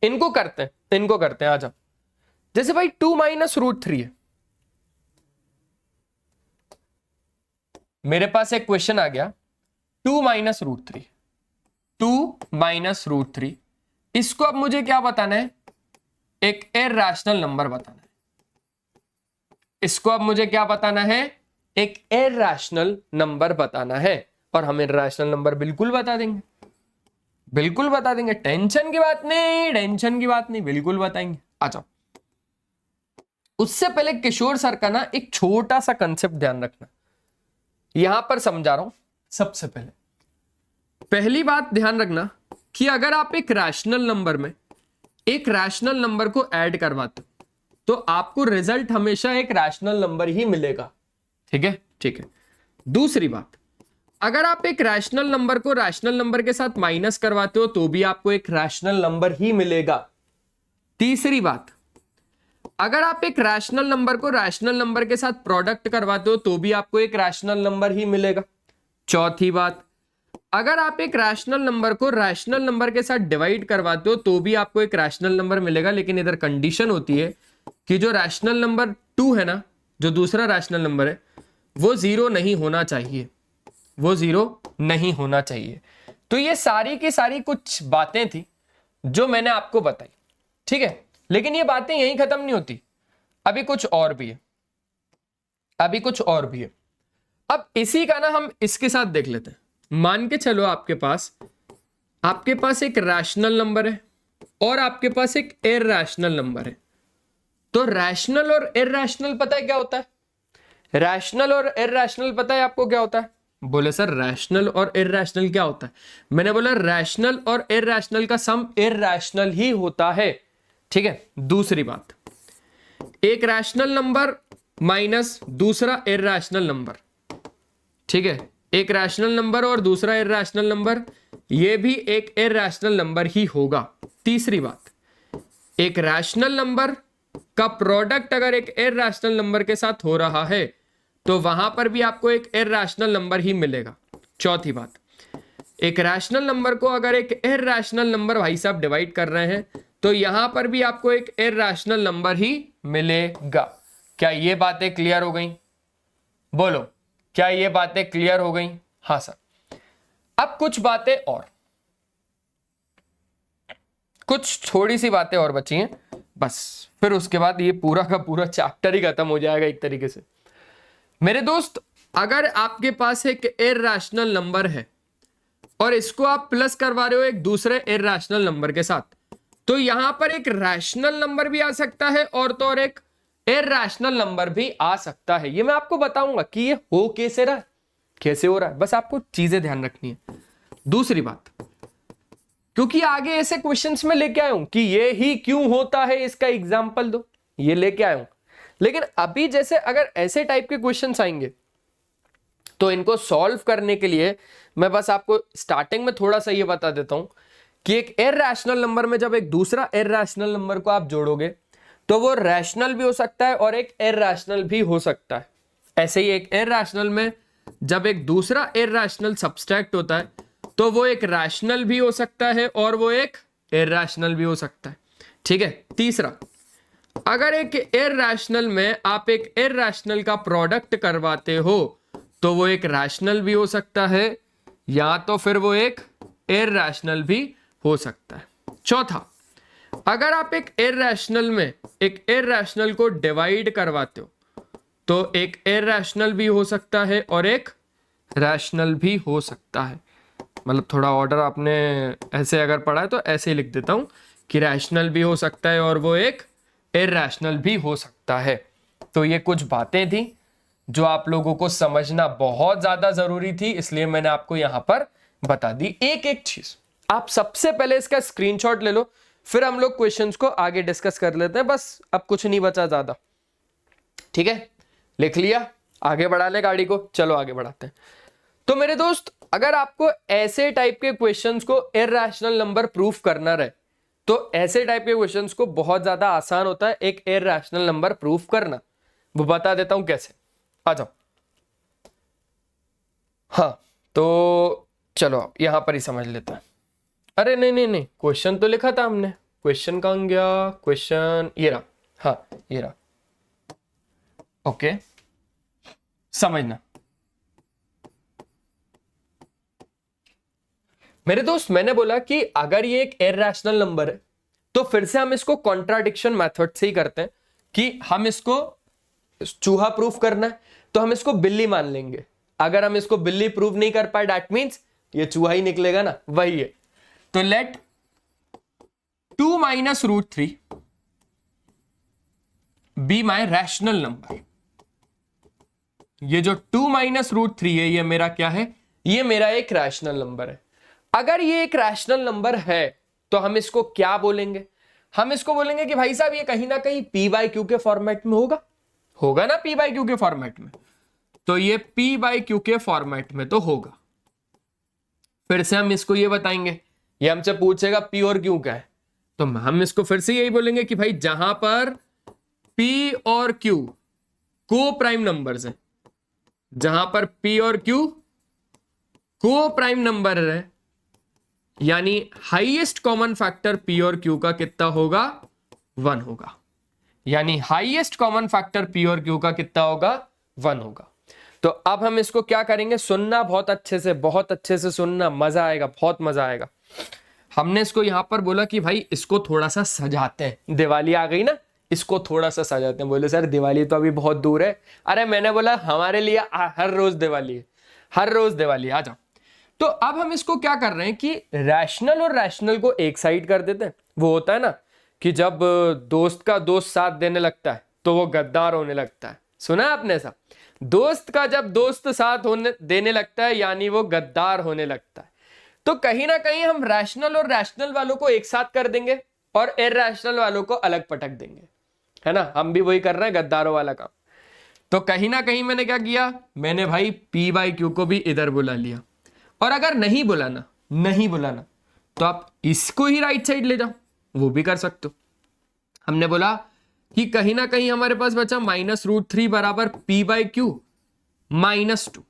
इनको करते हैं। आ जाओ, जैसे भाई 2 - √3 है। मेरे पास एक क्वेश्चन आ गया 2 - √3। इसको अब मुझे क्या बताना है? एक इरैशनल नंबर बताना है। इसको अब मुझे क्या बताना है? एक इरैशनल नंबर बताना है। और हम इरैशनल नंबर बिल्कुल बता देंगे, टेंशन की बात नहीं, बिल्कुल बताएंगे। आ जाओ। उससे पहले किशोर सर का ना एक छोटा सा कंसेप्ट ध्यान रखना, यहां पर समझा रहा हूं। सबसे पहली बात ध्यान रखना कि अगर आप एक रैशनल नंबर में एक रैशनल नंबर को ऐड करवाते हो तो आपको रिजल्ट हमेशा एक रैशनल नंबर ही मिलेगा। ठीक है। दूसरी बात, अगर आप एक रैशनल नंबर को रैशनल नंबर के साथ माइनस करवाते हो तो भी आपको एक रैशनल नंबर ही मिलेगा। तीसरी बात, अगर आप एक रैशनल नंबर को रैशनल नंबर के साथ प्रोडक्ट करवाते हो तो भी आपको एक रैशनल नंबर ही मिलेगा। चौथी बात, अगर आप एक रैशनल नंबर को रैशनल नंबर के साथ डिवाइड करवाते हो तो भी आपको एक रैशनल नंबर मिलेगा, लेकिन इधर कंडीशन होती है कि जो रैशनल नंबर 2 है ना, जो दूसरा रैशनल नंबर है, वो 0 नहीं होना चाहिए। तो ये सारी की सारी कुछ बातें थी जो मैंने आपको बताई। ठीक है, लेकिन ये बातें यहीं खत्म नहीं होती, अभी कुछ और भी है। अब इसी का ना हम इसके साथ देख लेते हैं। मान के चलो आपके पास एक रैशनल नंबर है और आपके पास एक इरैशनल नंबर है। तो रैशनल और इरैशनल पता है क्या होता है? रैशनल और इरैशनल पता है आपको क्या होता है? बोले सर रैशनल और इरैशनल क्या होता है? मैंने बोला रैशनल और इरैशनल का सम इरैशनल ही होता है। ठीक है। दूसरी बात, एक रैशनल नंबर माइनस दूसरा इरैशनल नंबर। ठीक है, एक रैशनल नंबर और दूसरा इरैशनल नंबर, ये भी एक इरैशनल नंबर ही होगा। तीसरी बात, एक रैशनल नंबर का प्रोडक्ट अगर एक इरैशनल नंबर के साथ हो रहा है तो वहां पर भी आपको एक इरैशनल नंबर ही मिलेगा। चौथी बात, एक रैशनल नंबर को अगर एक इरैशनल नंबर भाई साहब डिवाइड कर रहे हैं तो यहां पर भी आपको एक इरैशनल नंबर ही मिलेगा। क्या ये बातें क्लियर हो गई? बोलो, क्या ये बातें क्लियर हो गई? हाँ सर। अब कुछ बातें और, कुछ थोड़ी सी बातें और बची हैं बस, फिर उसके बाद ये पूरा का पूरा चैप्टर ही खत्म हो जाएगा एक तरीके से। मेरे दोस्त, अगर आपके पास एक इरैशनल नंबर है और इसको आप प्लस करवा रहे हो एक दूसरे इरैशनल नंबर के साथ, तो यहां पर एक रैशनल नंबर भी आ सकता है और तो और एक इरैशनल नंबर भी आ सकता है। ये मैं आपको बताऊंगा कि ये हो कैसे रहा है, कैसे हो रहा है, बस आपको चीजें ध्यान रखनी है। दूसरी बात, क्योंकि आगे ऐसे क्वेश्चंस में लेके आया हूं कि ये ही क्यों होता है, इसका एग्जांपल दो, ये लेके आया हूं। लेकिन अभी जैसे अगर ऐसे टाइप के क्वेश्चंस आएंगे तो इनको सॉल्व करने के लिए मैं बस आपको स्टार्टिंग में थोड़ा सा ये बता देता हूं कि एक इरैशनल नंबर में जब एक दूसरा इरैशनल नंबर को आप जोड़ोगे तो वो रैशनल भी हो सकता है और एक इरैशनल भी हो सकता है। ऐसे ही एक इरैशनल में जब एक दूसरा इरैशनल सब्सट्रैक्ट होता है तो वो एक रैशनल भी हो सकता है और वो एक इरैशनल भी हो सकता है। ठीक है। तीसरा, अगर एक इरैशनल में आप एक इरैशनल का प्रोडक्ट करवाते हो तो वो एक रैशनल भी हो सकता है या तो फिर वो एक इरैशनल भी हो सकता है। चौथा, अगर आप एक इरैशनल में एक इरैशनल को डिवाइड करवाते हो तो एक इरैशनल भी हो सकता है और एक रैशनल भी हो सकता है। मतलब थोड़ा ऑर्डर आपने ऐसे अगर पढ़ा है तो ऐसे ही लिख देता हूं कि रैशनल भी हो सकता है और वो एक इरैशनल भी हो सकता है। तो ये कुछ बातें थी जो आप लोगों को समझना बहुत ज्यादा जरूरी थी, इसलिए मैंने आपको यहां पर बता दी एक एक चीज। आप सबसे पहले इसका स्क्रीनशॉट ले लो, फिर हम लोग क्वेश्चंस को आगे डिस्कस कर लेते हैं। बस अब कुछ नहीं बचा ज्यादा, ठीक है? लिख लिया, आगे बढ़ा ले गाड़ी को, चलो आगे बढ़ाते हैं। तो मेरे दोस्त, अगर आपको ऐसे टाइप के क्वेश्चंस को इरैशनल नंबर प्रूफ करना रहे, तो ऐसे टाइप के क्वेश्चंस को बहुत ज्यादा आसान होता है एक इरैशनल नंबर प्रूफ करना। वो बता देता हूं कैसे, आ जाओ। हाँ, तो चलो यहां पर ही समझ लेते हैं। अरे नहीं नहीं नहीं, क्वेश्चन तो लिखा था हमने, क्वेश्चन कहां गया? क्वेश्चन ये रहा, हाँ ये रहा। ओके, समझना मेरे दोस्त, मैंने बोला कि अगर ये एक इरैशनल नंबर है तो फिर से हम इसको कॉन्ट्राडिक्शन मेथड से ही करते हैं कि हम इसको चूहा प्रूफ करना है तो हम इसको बिल्ली मान लेंगे। अगर हम इसको बिल्ली प्रूफ नहीं कर पाए, दैट मींस ये चूहा ही निकलेगा ना, वही है। तो let 2 minus root 3 be my rational number. ये जो 2 माइनस रूट 3 है, ये मेरा क्या है? ये मेरा एक रैशनल नंबर है। अगर ये एक रैशनल नंबर है तो हम इसको क्या बोलेंगे? हम इसको बोलेंगे कि भाई साहब ये कहीं ना कहीं पी बाई क्यू के फॉर्मेट में होगा ना, पी बाई क्यू के फॉर्मेट में। तो ये पी बाई क्यू के फॉर्मेट में तो होगा। फिर से हम इसको ये बताएंगे, ये हमसे पूछेगा पी और क्यू क्या है, तो हम इसको फिर से यही बोलेंगे कि भाई जहां पर पी और क्यू को प्राइम नंबर्स हैं, जहां पर पी और क्यू को प्राइम नंबर है, यानी हाईएस्ट कॉमन फैक्टर पी और क्यू का कितना होगा? 1 होगा। यानी हाईएस्ट कॉमन फैक्टर पी और क्यू का कितना होगा? 1 होगा। तो अब हम इसको क्या करेंगे? सुनना बहुत अच्छे से, बहुत अच्छे से सुनना, मजा आएगा, बहुत मजा आएगा। हमने इसको यहां पर बोला कि भाई इसको थोड़ा सा सजाते हैं, दिवाली आ गई ना, इसको थोड़ा सा सजाते हैं। बोले सर दिवाली तो अभी बहुत दूर है। अरे मैंने बोला हमारे लिए हर रोज दिवाली है, हर रोज दिवाली, आ जाओ। तो अब हम इसको क्या कर रहे हैं कि रैशनल और रैशनल को एक साइड कर देते हैं। वो होता है ना कि जब दोस्त का दोस्त साथ देने लगता है तो वो गद्दार होने लगता है। सुना है आपने ऐसा? दोस्त का जब दोस्त साथ होने देने लगता है यानी वो गद्दार होने लगता है। तो कहीं ना कहीं हम रैशनल और रैशनल वालों को एक साथ कर देंगे और इरैशनल वालों को अलग पटक देंगे, है ना? हम भी वही कर रहे हैं, गद्दारों वाला काम। तो कहीं ना कहीं मैंने क्या किया? मैंने भाई पी बाई क्यू को भी इधर बुला लिया। और अगर नहीं बुलाना तो आप इसको ही राइट साइड ले जाओ, वो भी कर सकते हो। हमने बोला कि कहीं ना कहीं हमारे पास बचा -√3 बराबर पी बाई क्यू -2।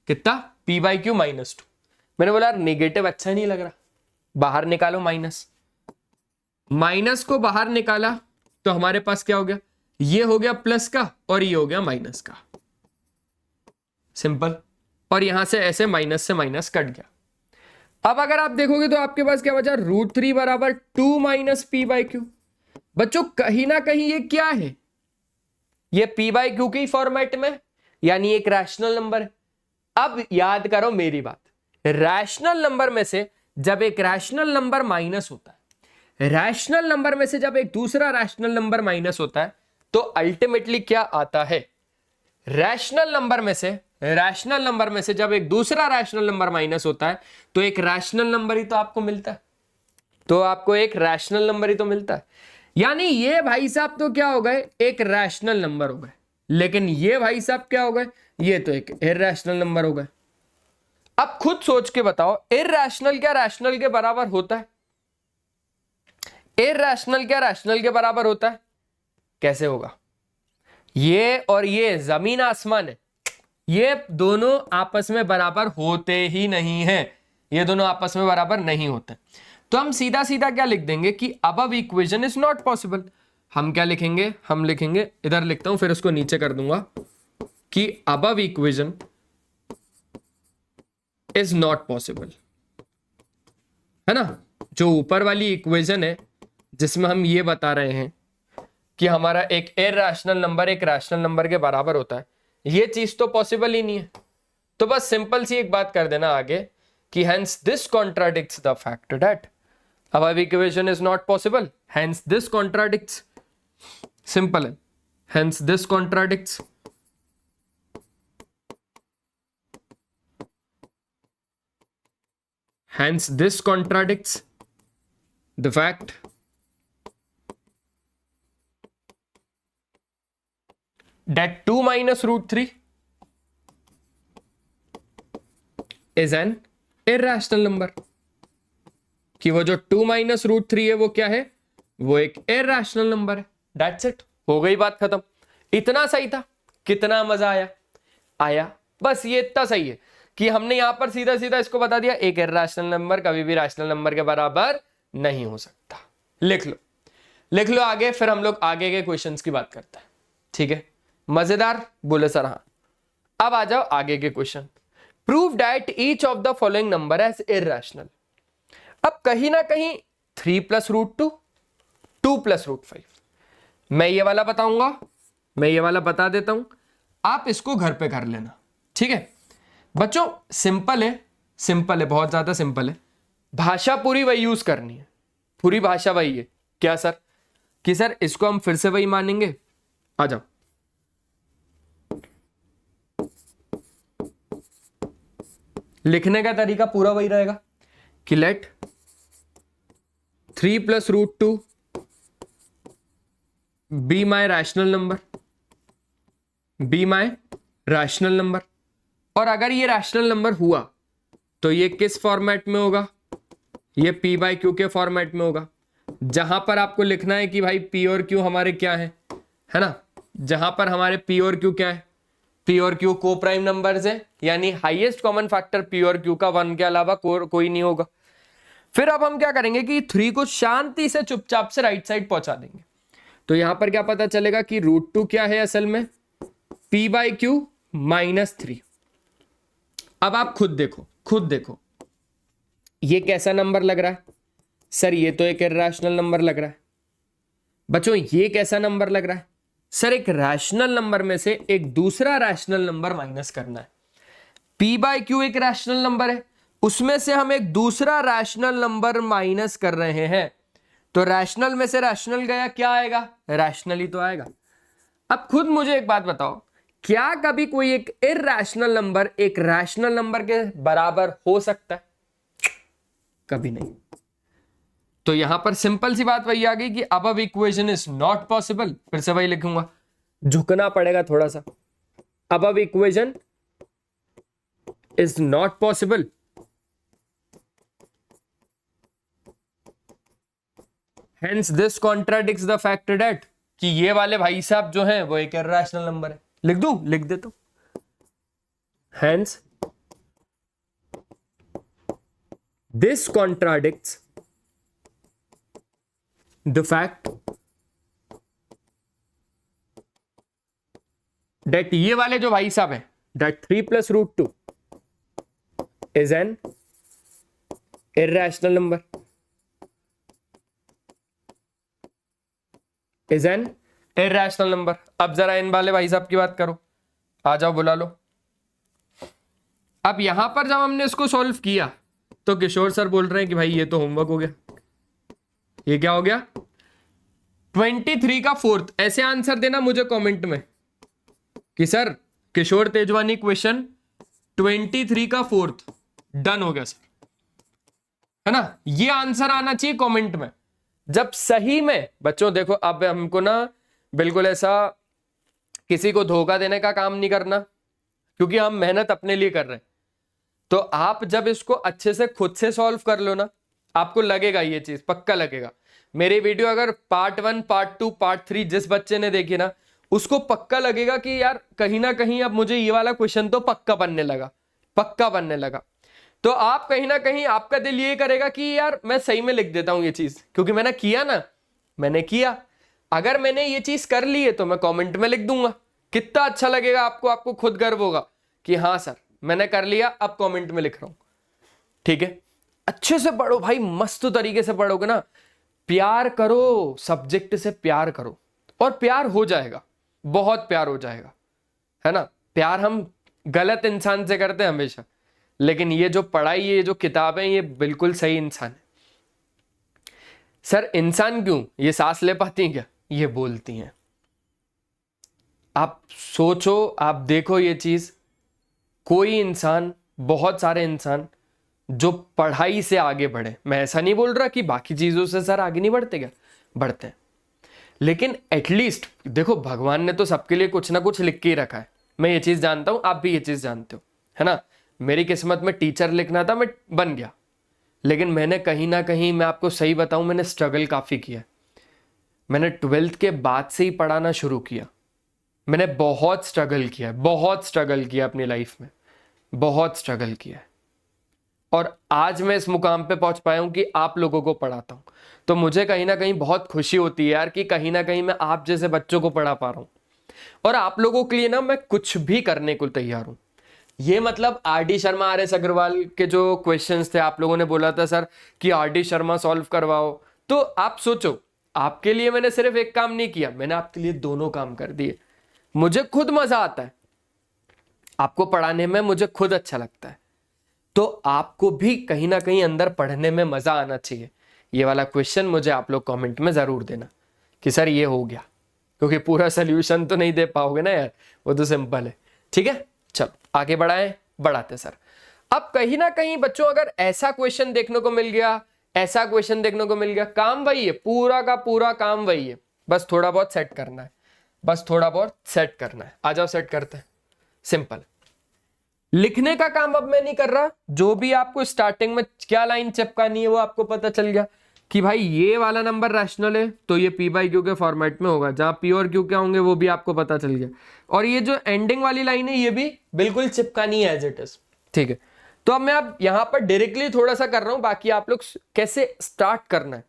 कितना? P by Q -2। मैंने बोला यार नेगेटिव अच्छा नहीं लग रहा, बाहर निकालो माइनस को बाहर निकाला तो हमारे पास क्या हो गया? ये हो गया प्लस का और ये हो गया माइनस का, सिंपल। और यहां से ऐसे माइनस से माइनस कट गया। अब अगर आप देखोगे तो आपके पास क्या बचा? √3 बराबर 2 माइनस पी बाई क्यू। बच्चों कहीं ना कहीं ये क्या है? ये पी बाई क्यू के फॉर्मेट में, यानी एक रैशनल नंबर है। अब याद करो मेरी बात, रैशनल नंबर में से जब एक रैशनल नंबर माइनस होता है, रैशनल नंबर में से जब एक दूसरा रैशनल नंबर माइनस होता है, तो अल्टीमेटली क्या आता है? रैशनल नंबर में से जब एक दूसरा रैशनल नंबर माइनस होता है तो एक रैशनल नंबर ही तो आपको मिलता है। तो आपको एक रैशनल नंबर ही तो मिलता है, यानी ये भाई साहब तो क्या हो गए? एक रैशनल नंबर हो गए। लेकिन ये भाई साहब क्या हो गए? ये तो एक इरैशनल नंबर हो गए। अब खुद सोच के बताओ, इरैशनल क्या रैशनल के बराबर होता है? इरैशनल क्या रैशनल के बराबर होता है? कैसे होगा? ये और ये जमीन आसमान है, ये दोनों आपस में बराबर होते ही नहीं है, ये दोनों आपस में बराबर नहीं होते। तो हम सीधा सीधा क्या लिख देंगे कि above equation is not possible. हम क्या लिखेंगे? हम लिखेंगे, इधर लिखता हूं फिर उसको नीचे कर दूंगा, कि above equation is not possible, है ना? जो ऊपर वाली इक्वेशन है जिसमें हम ये बता रहे हैं कि हमारा एक इरैशनल नंबर एक रैशनल नंबर के बराबर होता है, ये चीज तो पॉसिबल ही नहीं है। तो बस सिंपल सी एक बात कर देना आगे कि hence this contradicts the fact that above equation is not possible, hence this contradicts. Simple है, hence this contradicts. Hence this contradicts the fact that 2 minus root 3 is an irrational number. कि वो जो 2 माइनस रूट 3 है वो क्या है, वो एक इरैशनल नंबर है. दैट्स इट, हो गई बात खत्म. इतना सही था. कितना मजा आया. बस ये इतना सही है कि हमने यहां पर सीधा सीधा इसको बता दिया, एक इरैशनल नंबर कभी भी रैशनल नंबर के बराबर नहीं हो सकता. लिख लो आगे, फिर हम लोग आगे के क्वेश्चंस की बात करते हैं. ठीक है, मजेदार. बोले सर हाँ. अब आ जाओ आगे के question. Prove that each of the following number as irrational. अब कहीं ना कहीं 3 प्लस रूट 2, 2 प्लस रूट 5, मैं ये वाला बताऊंगा, मैं ये वाला बता देता हूं, आप इसको घर पे कर लेना. ठीक है बच्चों, सिंपल है, बहुत ज्यादा सिंपल है. भाषा पूरी वही यूज करनी है, पूरी भाषा वही है. क्या सर? कि सर इसको हम फिर से वही मानेंगे. आ जाओ. लिखने का तरीका पूरा वही रहेगा कि let 3 plus root 2 be my rational number. और अगर ये रैशनल नंबर हुआ तो ये किस फॉर्मेट में होगा, ये पी बाई क्यू के फॉर्मेट में होगा. जहां पर आपको लिखना है कि भाई पी और क्यू हमारे क्या है ना, जहां पर हमारे पी और क्यू क्या है, पी और क्यू को प्राइम नंबर्स है, यानी हाईएस्ट कॉमन फैक्टर पी और क्यू का 1 के अलावा कोई नहीं होगा. फिर अब हम क्या करेंगे कि 3 को शांति से चुपचाप से राइट साइड पहुंचा देंगे. तो यहां पर क्या पता चलेगा कि रूट 2 क्या है असल में, पी बाई क्यू माइनस 3. अब आप खुद देखो ये कैसा नंबर लग रहा है. सर ये तो एक इरैशनल नंबर लग रहा है. बच्चों ये कैसा नंबर लग रहा है. सर एक रैशनल नंबर में से एक दूसरा रैशनल नंबर माइनस करना है. पी बाई क्यू एक रैशनल नंबर है, उसमें से हम एक दूसरा रैशनल नंबर माइनस कर रहे हैं. तो रैशनल में से रैशनल गया, क्या आएगा, रैशनल ही तो आएगा. अब खुद मुझे एक बात बताओ, क्या कभी कोई एक इरैशनल नंबर एक रैशनल नंबर के बराबर हो सकता है? कभी नहीं. तो यहां पर सिंपल सी बात वही आ गई कि above equation is not possible. फिर से वही लिखूंगा, झुकना पड़ेगा थोड़ा सा. Above equation is not possible. Hence this contradicts the fact that कि ये वाले भाई साहब जो हैं वो एक इरैशनल नंबर है. लिख देता हूं. Hence this contradicts the fact that ये वाले जो भाई साहब हैं, that 3 plus root 2 is an irrational number. Is an irrational number. अब जरा इन वाले भाई साहब की बात करो. आ जाओ, बुला लो. अब यहां पर जब हमने इसको सॉल्व किया तो किशोर सर बोल रहे हैं कि भाई ये तो होमवर्क हो गया. ये क्या हो गया, 23 का 4th. ऐसे आंसर देना मुझे कमेंट में कि सर किशोर तेजवानी क्वेश्चन 23 का 4th डन हो गया सर, है ना. ये आंसर आना चाहिए कमेंट में. जब सही में बच्चों देखो, अब हमको ना बिल्कुल ऐसा किसी को धोखा देने का काम नहीं करना, क्योंकि हम मेहनत अपने लिए कर रहे हैं. तो आप जब इसको अच्छे से खुद से सॉल्व कर लो ना, आपको लगेगा ये चीज, पक्का लगेगा. मेरी वीडियो अगर पार्ट 1, पार्ट 2, पार्ट 3 जिस बच्चे ने देखी ना, उसको पक्का लगेगा कि यार कहीं ना कहीं अब मुझे ये वाला क्वेश्चन तो पक्का बनने लगा. तो आप कहीं ना कहीं आपका दिल ये करेगा कि यार मैं सही में लिख देता हूं ये चीज, क्योंकि मैंने किया. अगर मैंने ये चीज कर ली है तो मैं कमेंट में लिख दूंगा. कितना अच्छा लगेगा आपको खुद गर्व होगा कि हाँ सर मैंने कर लिया, अब कमेंट में लिख रहा हूं. ठीक है, अच्छे से पढ़ो भाई, मस्त तरीके से पढ़ोगे ना. प्यार करो, सब्जेक्ट से प्यार करो, और प्यार हो जाएगा, बहुत प्यार हो जाएगा, है ना. प्यार हम गलत इंसान से करते हैं हमेशा, लेकिन ये जो पढ़ाई, ये जो किताबें, ये बिल्कुल सही इंसान है. सर इंसान क्यों, ये सांस ले पाती हैं क्या? ये बोलती हैं। आप सोचो, आप देखो ये चीज, कोई इंसान, बहुत सारे इंसान जो पढ़ाई से आगे बढ़े, मैं ऐसा नहीं बोल रहा कि बाकी चीजों से सर आगे नहीं बढ़ते, क्या बढ़ते हैं, लेकिन एटलीस्ट देखो भगवान ने तो सबके लिए कुछ ना कुछ लिख के ही रखा है। मैं ये चीज जानता हूं, आप भी ये चीज जानते हो, है ना। मेरी किस्मत में टीचर लिखना था, मैं बन गया, लेकिन मैंने कहीं ना कहीं, मैं आपको सही बताऊं, मैंने स्ट्रगल काफी किया। मैंने 12th के बाद से ही पढ़ाना शुरू किया। मैंने बहुत स्ट्रगल किया, बहुत स्ट्रगल किया अपनी लाइफ में, बहुत स्ट्रगल किया, और आज मैं इस मुकाम पे पहुंच पाया हूं कि आप लोगों को पढ़ाता हूं। तो मुझे कहीं ना कहीं बहुत खुशी होती है यार कि कहीं ना कहीं मैं आप जैसे बच्चों को पढ़ा पा रहा हूं, और आप लोगों के लिए ना मैं कुछ भी करने को तैयार हूं। ये मतलब आर.डी. शर्मा, आर.एस. अग्रवाल के जो क्वेश्चंस थे, आप लोगों ने बोला था सर कि आर.डी. शर्मा सॉल्व करवाओ, तो आप सोचो, आपके लिए मैंने सिर्फ एक काम नहीं किया, मैंने आपके लिए दोनों काम कर दिए। मुझे खुद मजा आता है आपको पढ़ाने में, मुझे खुद अच्छा लगता है, तो आपको भी कहीं ना कहीं अंदर पढ़ने में मजा आना चाहिए। ये वाला क्वेश्चन मुझे आप लोग कमेंट में जरूर देना कि सर ये हो गया, क्योंकि पूरा सोल्यूशन तो नहीं दे पाओगे ना यार, वो तो सिंपल है। ठीक है, चलो आगे बढ़ाते सर। अब कहीं ना कहीं बच्चों अगर ऐसा क्वेश्चन देखने को मिल गया, ऐसा क्वेश्चन देखने को मिल गया, काम वही है, पूरा का पूरा काम वही है, बस थोड़ा बहुत सेट करना है, बस थोड़ा बहुत सेट करना है। आ जाओ सेट करते हैं, सिंपल। लिखने का काम अब मैं नहीं कर रहा, जो भी आपको स्टार्टिंग में क्या लाइन चिपकानी है वो आपको पता चल गया कि भाई ये वाला नंबर रैशनल है तो ये पी बाई क्यू के फॉर्मेट में होगा, जहां पी और क्यू क्या होंगे वो भी आपको पता चल गया, और ये जो एंडिंग वाली लाइन है ये भी बिल्कुल चिपकानी है एज इट इज। ठीक है, तो अब मैं अब यहां पर डायरेक्टली थोड़ा सा कर रहा हूं, बाकी आप लोग कैसे स्टार्ट करना है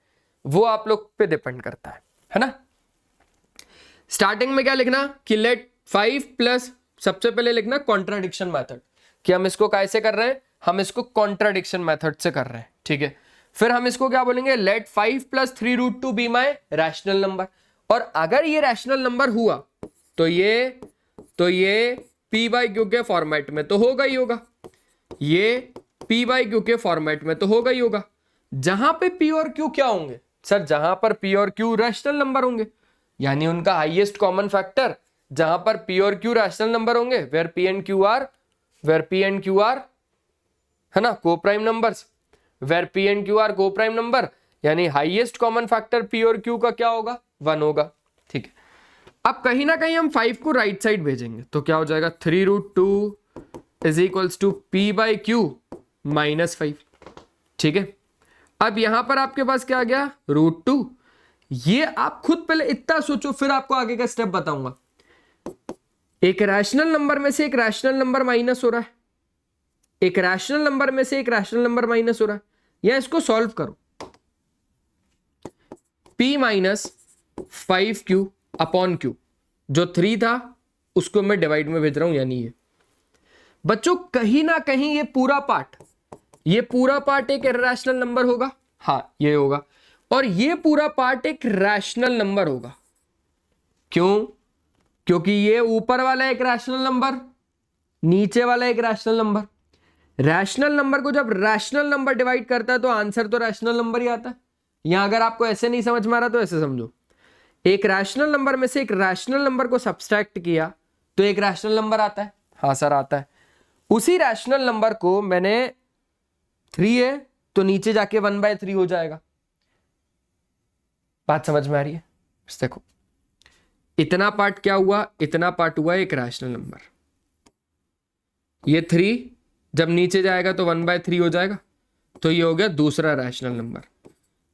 वो आप लोग पे डिपेंड करता है ना। स्टार्टिंग में क्या लिखना कि लेट 5 प्लस, सबसे पहले लिखना कॉन्ट्राडिक्शन मेथड, कि हम इसको कैसे कर रहे हैं, हम इसको कॉन्ट्राडिक्शन मेथड से कर रहे हैं। ठीक है, फिर हम इसको क्या बोलेंगे, let 5 plus 3√2 be my rational number, और अगर ये रैशनल नंबर हुआ तो ये पी बाई क्यू के फॉर्मेट में तो होगा ही होगा, ये पी बाई क्यू के फॉर्मेट में तो होगा ही होगा। जहां पे पी और क्यू क्या होंगे सर, जहां पर पी और क्यू रैशनल नंबर होंगे, यानी उनका हाईएस्ट कॉमन फैक्टर, जहां पर पी और क्यू रैशनल नंबर होंगे, where p and q are है ना coprime numbers, where p and q are coprime number, यानी हाईएस्ट कॉमन फैक्टर पी और क्यू का क्या होगा, 1 होगा। ठीक है, अब कहीं ना कहीं हम 5 को राइट साइड भेजेंगे तो क्या हो जाएगा, 3√2 is equals to p by q -5। ठीक है, अब यहां पर आपके पास क्या आ गया, √2। ये आप खुद पहले इतना सोचो, फिर आपको आगे का स्टेप बताऊंगा। एक रैशनल नंबर में से एक रैशनल नंबर माइनस हो रहा है, एक रैशनल नंबर में से एक रैशनल नंबर माइनस हो रहा है, या इसको सॉल्व करो, p minus 5q upon q, जो 3 था उसको मैं डिवाइड में भेज रहा हूं, यानी ये बच्चों कहीं ना कहीं ये पूरा पार्ट एक इरैशनल नंबर होगा, हाँ ये होगा, और ये पूरा पार्ट एक रैशनल नंबर होगा। क्यों? क्योंकि ये ऊपर वाला एक रैशनल नंबर, नीचे वाला एक रैशनल नंबर। रैशनल नंबर को जब रैशनल नंबर डिवाइड करता है तो आंसर तो रैशनल नंबर ही आता है। यहां अगर आपको ऐसे नहीं समझ में आ रहा तो ऐसे समझो, एक रैशनल नंबर में से एक रैशनल नंबर को सब्सट्रैक्ट किया तो एक रैशनल नंबर आता है, हाँ सर आता है। उसी रैशनल नंबर को मैंने 3 है तो नीचे जाके 1/3 हो जाएगा। बात समझ में आ रही है? देखो इतना पार्ट क्या हुआ, इतना पार्ट हुआ एक रैशनल नंबर, ये 3 जब नीचे जाएगा तो 1/3 हो जाएगा, तो ये हो गया दूसरा रैशनल नंबर।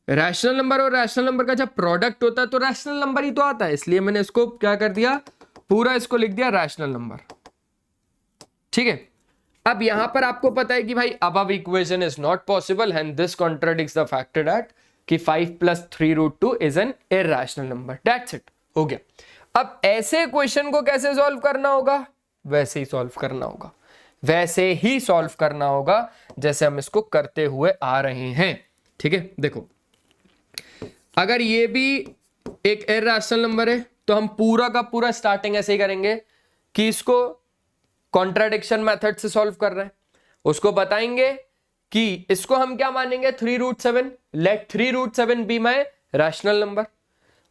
रैशनल नंबर और रैशनल नंबर का जब प्रोडक्ट होता है तो रैशनल नंबर ही तो आता है, इसलिए मैंने इसको क्या कर दिया, पूरा इसको लिख दिया रैशनल नंबर। ठीक है, अब यहां पर आपको पता है कि भाई above equation is not possible and this contradicts the fact that कि 5 plus 3√2 is an irrational number. That's it, हो गया। अब ऐसे क्वेश्चन को कैसे सॉल्व करना होगा, वैसे ही सॉल्व करना होगा, वैसे ही सॉल्व करना होगा जैसे हम इसको करते हुए आ रहे हैं। ठीक है, देखो अगर ये भी एक इरैशनल नंबर है तो हम पूरा का पूरा स्टार्टिंग ऐसे ही करेंगे कि इसको कॉन्ट्राडिक्शन मेथड से सॉल्व कर रहे हैं, उसको बताएंगे कि इसको हम क्या मानेंगे 3√7, let 3√7 be my rational number.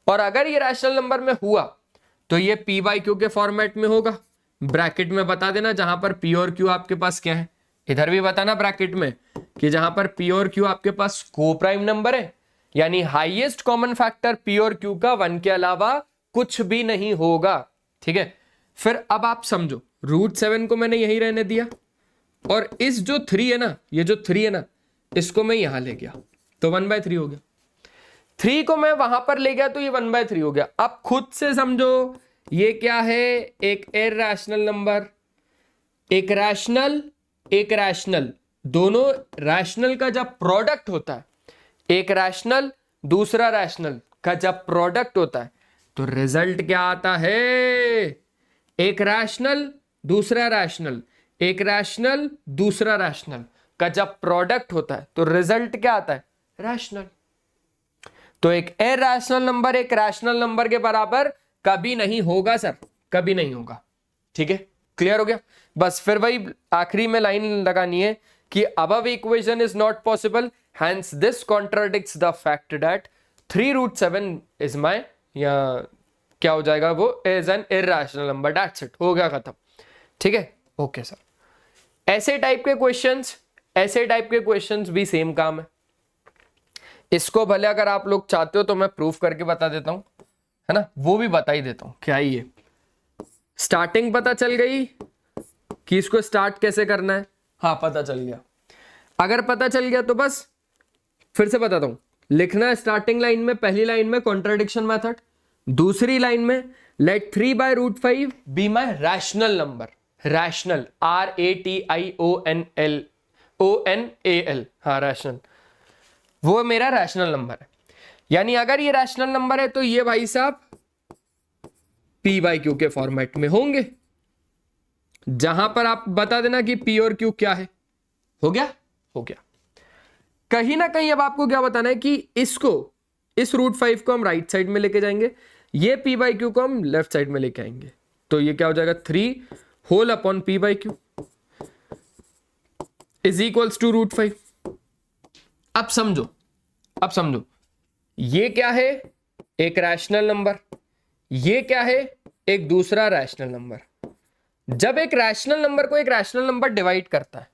और अगर ये रैशनल नंबर में हुआ तो ये पी बाई क्यू के फॉर्मेट में होगा। ब्रैकेट में बता देना जहां पर पी और क्यू आपके पास क्या है, इधर भी बताना ब्रैकेट में कि जहां पर पी और क्यू आपके पास को प्राइम नंबर है, यानी हाईएस्ट कॉमन फैक्टर पी और क्यू का 1 के अलावा कुछ भी नहीं होगा। ठीक है, फिर अब आप समझो √7 को मैंने यही रहने दिया और इस जो 3 है ना, ये जो 3 है ना, इसको मैं यहां ले गया तो 1/3 हो गया। 3 को मैं वहां पर ले गया तो ये 1/3 हो गया। अब खुद से समझो ये क्या है, एक इरैशनल नंबर, एक रैशनल, दोनों रैशनल का जब प्रोडक्ट होता है, एक रैशनल दूसरा रैशनल का जब प्रोडक्ट होता है तो रिजल्ट क्या आता है, एक रैशनल दूसरा रैशनल, एक रैशनल दूसरा रैशनल का जब प्रोडक्ट होता है तो रिजल्ट क्या आता है, रैशनल। तो एक इरैशनल नंबर एक रैशनल नंबर के बराबर कभी नहीं होगा सर, कभी नहीं होगा। ठीक है, क्लियर हो गया। बस फिर वही आखिरी में लाइन लगानी है कि above equation is not possible, hence this contradicts the fact that 3√7 is my, या क्या हो जाएगा वो, is an irrational number, that's it, हो गया खत्म। ठीक है, ओके सर। ऐसे टाइप के क्वेश्चंस भी सेम काम है। इसको भले अगर आप लोग चाहते हो तो मैं प्रूफ करके बता देता हूं, है ना, वो भी बता ही देता हूं। क्या ही है, स्टार्टिंग पता चल गई कि इसको स्टार्ट कैसे करना है, हाँ पता चल गया। अगर पता चल गया तो बस फिर से बताता हूं, लिखना है स्टार्टिंग लाइन में, पहली लाइन में कॉन्ट्राडिक्शन मेथड, दूसरी लाइन में let 3/√5 be my rational number, rational RATIONAL, हाँ रैशनल, वो मेरा रैशनल नंबर है। यानी अगर ये रैशनल नंबर है तो ये भाई साहब पी बाई क्यू के फॉर्मेट में होंगे, जहां पर आप बता देना कि पी और क्यू क्या है। हो गया, हो गया। कहीं ना कहीं अब आपको क्या बताना है कि इसको, इस √5 को हम राइट साइड में लेके जाएंगे, ये पी बाई क्यू को हम लेफ्ट साइड में लेके आएंगे, तो ये क्या हो जाएगा 3 whole upon p by q is equals to √5। अब समझो ये क्या है, एक रैशनल नंबर, ये क्या है, एक दूसरा रैशनल नंबर। जब एक रैशनल नंबर को एक रैशनल नंबर डिवाइड करता है,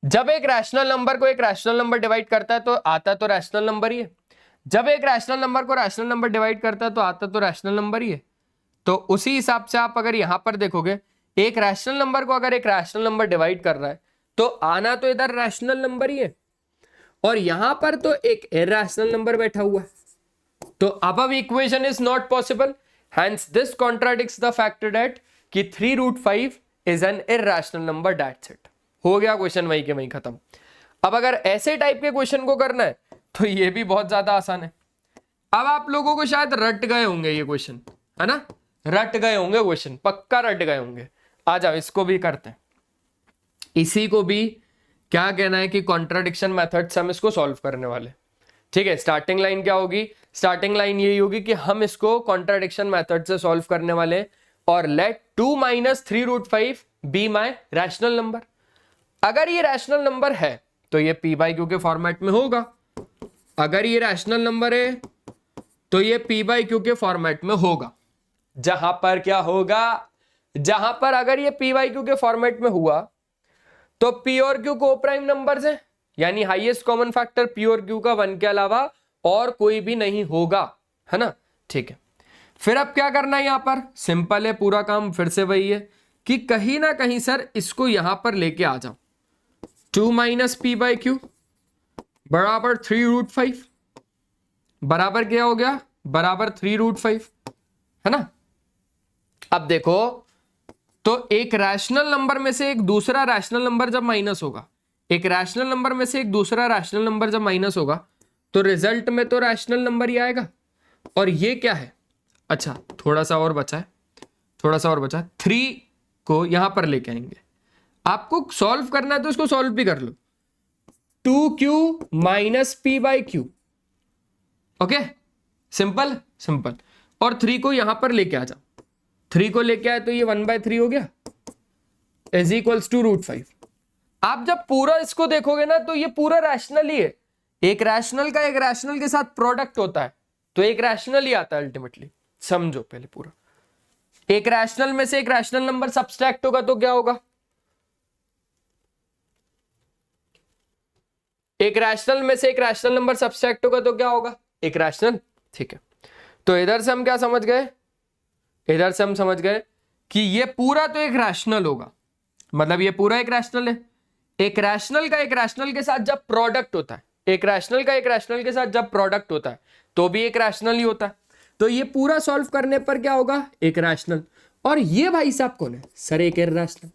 जब एक रैशनल नंबर को एक रैशनल नंबर डिवाइड करता है तो आता तो रैशनल नंबर ही है। जब एक रैशनल नंबर को रैशनल नंबर डिवाइड करता है तो आता तो रैशनल नंबर ही है। तो उसी हिसाब से आप अगर यहां पर देखोगे, एक रैशनल नंबर को अगर एक रैशनल नंबर डिवाइड कर रहा है तो आना तो इधर रैशनल नंबर ही है, और यहां पर तो एक इरैशनल नंबर बैठा हुआ है। तो above equation is not possible, hence this contradicts the fact that कि 3√5 is an irrational number, that's it. हो गया क्वेश्चन वहीं के वहीं खत्म। अब अगर ऐसे टाइप के क्वेश्चन को करना है तो ये भी बहुत ज्यादा आसान है। अब आप लोगों को शायद रट गए होंगे ये क्वेश्चन, है ना, रट गए होंगे क्वेश्चन, पक्का रट गए होंगे। आ जाओ इसको भी करते हैं। इसी को भी क्या कहना है कि कॉन्ट्राडिक्शन मेथड से हम इसको सॉल्व करने वाले। ठीक है, स्टार्टिंग लाइन क्या होगी, स्टार्टिंग लाइन यही होगी कि हम इसको कॉन्ट्राडिक्शन मेथड से सॉल्व करने वाले, और let 2 - 3√5 be my rational number. अगर ये रैशनल नंबर है तो ये पी बाई क्यू के फॉर्मेट में होगा, अगर ये रैशनल नंबर है तो ये पी बाई क्यू के फॉर्मेट में होगा। जहां पर क्या होगा, जहां पर अगर ये पी बाई क्यू के फॉर्मेट में हुआ तो पी और क्यू को प्राइम नंबर्स हैं, यानी हाईएस्ट कॉमन फैक्टर पी और क्यू का 1 के अलावा और कोई भी नहीं होगा, है ना। ठीक है, फिर अब क्या करना है, यहां पर सिंपल है, पूरा काम फिर से वही है कि कहीं ना कहीं सर इसको यहां पर लेके आ जाओ। 2 - पी बाई क्यू बराबर 3√5, बराबर क्या हो गया, बराबर 3√5, है ना। अब देखो, तो एक रैशनल नंबर में से एक दूसरा रैशनल नंबर जब माइनस होगा, एक रैशनल नंबर में से एक दूसरा रैशनल नंबर जब माइनस होगा तो रिजल्ट में तो रैशनल नंबर ही आएगा। और ये क्या है, अच्छा थोड़ा सा और बचा है, 3 को यहां पर लेके आएंगे। आपको सॉल्व करना है तो इसको सॉल्व भी कर लो, 2q - p by Q, okay, simple. और 3 को यहां पर लेके आ जाओ, 3 को लेके आए तो ये 1/3 हो गया, इज इक्वल्स टू √5। आप जब पूरा इसको देखोगे ना तो ये पूरा रैशनल ही है, एक रैशनल का एक रैशनल के साथ प्रोडक्ट होता है तो एक रैशनल ही आता है अल्टीमेटली। समझो पहले पूरा, एक रैशनल में से एक रैशनल नंबर सब्सट्रैक्ट होगा तो क्या होगा, एक रैशनल में से एक रैशनल नंबर सब्सट्रैक्ट होगा तो क्या होगा, एक रैशनल। ठीक है, तो इधर से हम क्या समझ गए, इधर से हम समझ गए कि ये पूरा तो एक रैशनल होगा, मतलब ये पूरा एक रैशनल है। एक रैशनल का एक रैशनल के साथ जब प्रोडक्ट होता है, एक रैशनल का एक रैशनल के साथ जब प्रोडक्ट होता है तो भी एक रैशनल ही होता है। तो ये पूरा सॉल्व करने पर क्या होगा, एक रैशनल। और ये भाई साहब कौन है सर, एक इरैशनल।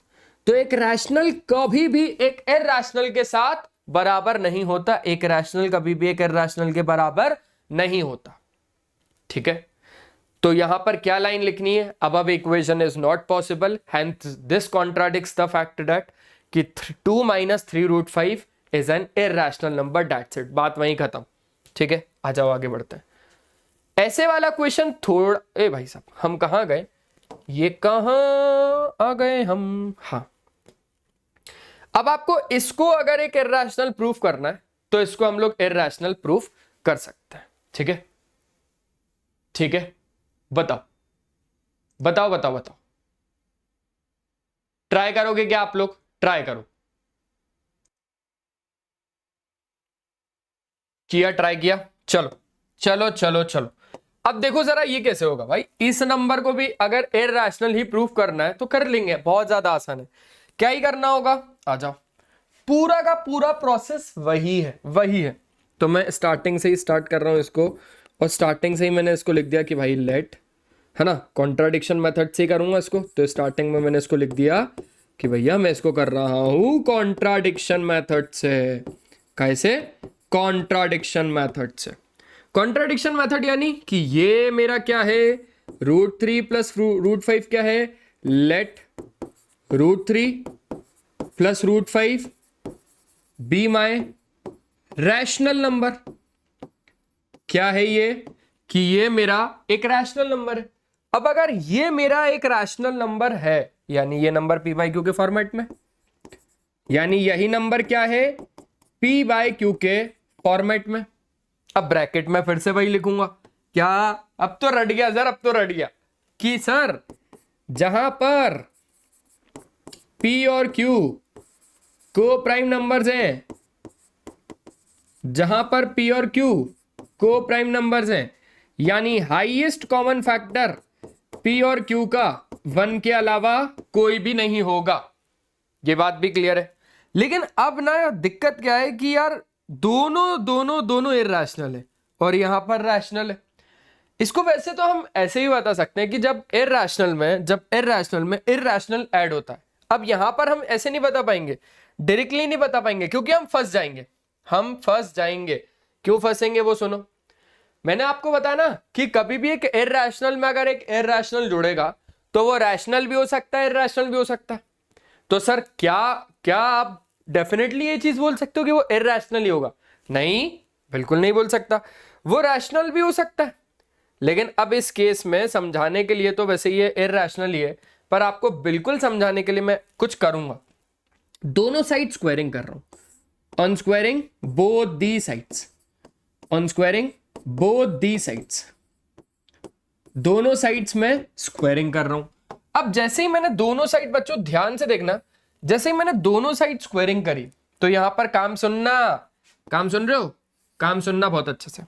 तो एक रैशनल कभी भी एक इरैशनल के साथ बराबर नहीं होता, एक रैशनल कभी भी एक इरैशनल के बराबर नहीं होता। ठीक है, तो यहां पर क्या लाइन लिखनी है, अब equation is not possible, hence this contradicts the fact that कि 2 - 3√5 is an irrational number, that's it, बात वहीं खत्म। ठीक है, आ जाओ आगे बढ़ते हैं। ऐसे वाला क्वेश्चन थोड़ा, ए भाई साहब हम कहां गए, ये कहां आ गए हम, हाँ। अब आपको इसको अगर एक इरैशनल प्रूफ करना है तो इसको हम लोग इरैशनल प्रूफ कर सकते हैं। ठीक है, ठीक है, बताओ बताओ बताओ बताओ, ट्राई करोगे क्या आप लोग, ट्राई करो, किया, ट्राई किया, चलो चलो चलो चलो। अब देखो जरा ये कैसे होगा भाई, इस नंबर को भी अगर इरैशनल ही प्रूफ करना है तो कर लेंगे, बहुत ज्यादा आसान है। क्या ही करना होगा, आ जाओ, पूरा का पूरा प्रोसेस वही है, वही है। तो मैं स्टार्टिंग से ही स्टार्ट कर रहा हूं इसको, और स्टार्टिंग से ही मैंने इसको लिख दिया कि भाई लेट, है ना, कॉन्ट्राडिक्शन मेथड से ही करूंगा इसको। तो स्टार्टिंग में मैंने इसको लिख दिया कि भैया मैं इसको कर रहा हूं कॉन्ट्राडिक्शन मेथड से। कैसे, कॉन्ट्राडिक्शन मेथड से। कॉन्ट्राडिक्शन मेथड यानी कि ये मेरा क्या है, √3 + √5 क्या है, let √3 + √5 be my rational number. क्या है ये, कि ये मेरा एक रैशनल नंबर है। अब अगर ये मेरा एक रैशनल नंबर है, यानी ये नंबर p/q के फॉर्मेट में, यानी यही नंबर क्या है, p/q के फॉर्मेट में। अब ब्रैकेट में फिर से वही लिखूंगा, क्या, अब तो रट गया सर, अब तो रट गया कि सर जहां पर p और q को प्राइम नंबर्स हैं, जहां पर p और q को प्राइम नंबर्स हैं, यानी हाईएस्ट कॉमन फैक्टर p और q का 1 के अलावा कोई भी नहीं होगा। ये बात भी क्लियर है। लेकिन अब ना दिक्कत क्या है कि यार दोनों दोनों दोनों इरैशनल है और यहां पर रैशनल है। इसको वैसे तो हम ऐसे ही बता सकते हैं कि जब इरैशनल में इरैशनल ऐड होता है। अब यहां पर हम ऐसे नहीं बता पाएंगे, डायरेक्टली नहीं बता पाएंगे, क्योंकि हम फंस जाएंगे। क्यों फंसेंगे वो सुनो। मैंने आपको बताया ना कि कभी भी एक इरैशनल में अगर एक इरैशनल जुड़ेगा तो वो रैशनल भी हो सकता है, इरैशनल भी हो सकता है। तो सर क्या आप डेफिनेटली ये चीज बोल सकते हो कि वो इरैशनल ही होगा? नहीं, बिल्कुल नहीं बोल सकता, वो रैशनल भी हो सकता है। लेकिन अब इस केस में समझाने के लिए तो वैसे ये इरैशनल ही है, पर आपको बिल्कुल समझाने के लिए मैं कुछ करूंगा। दोनों साइड स्क्वायरिंग कर रहा हूं, on squaring both the sides, on squaring both the sides, दोनों साइड्स में स्क्वायरिंग कर रहा हूं। अब जैसे ही मैंने दोनों साइड, बच्चों ध्यान से देखना, जैसे ही मैंने दोनों साइड स्क्वायरिंग करी तो यहां पर काम सुनना, काम सुन रहे हो, काम सुनना बहुत अच्छे से।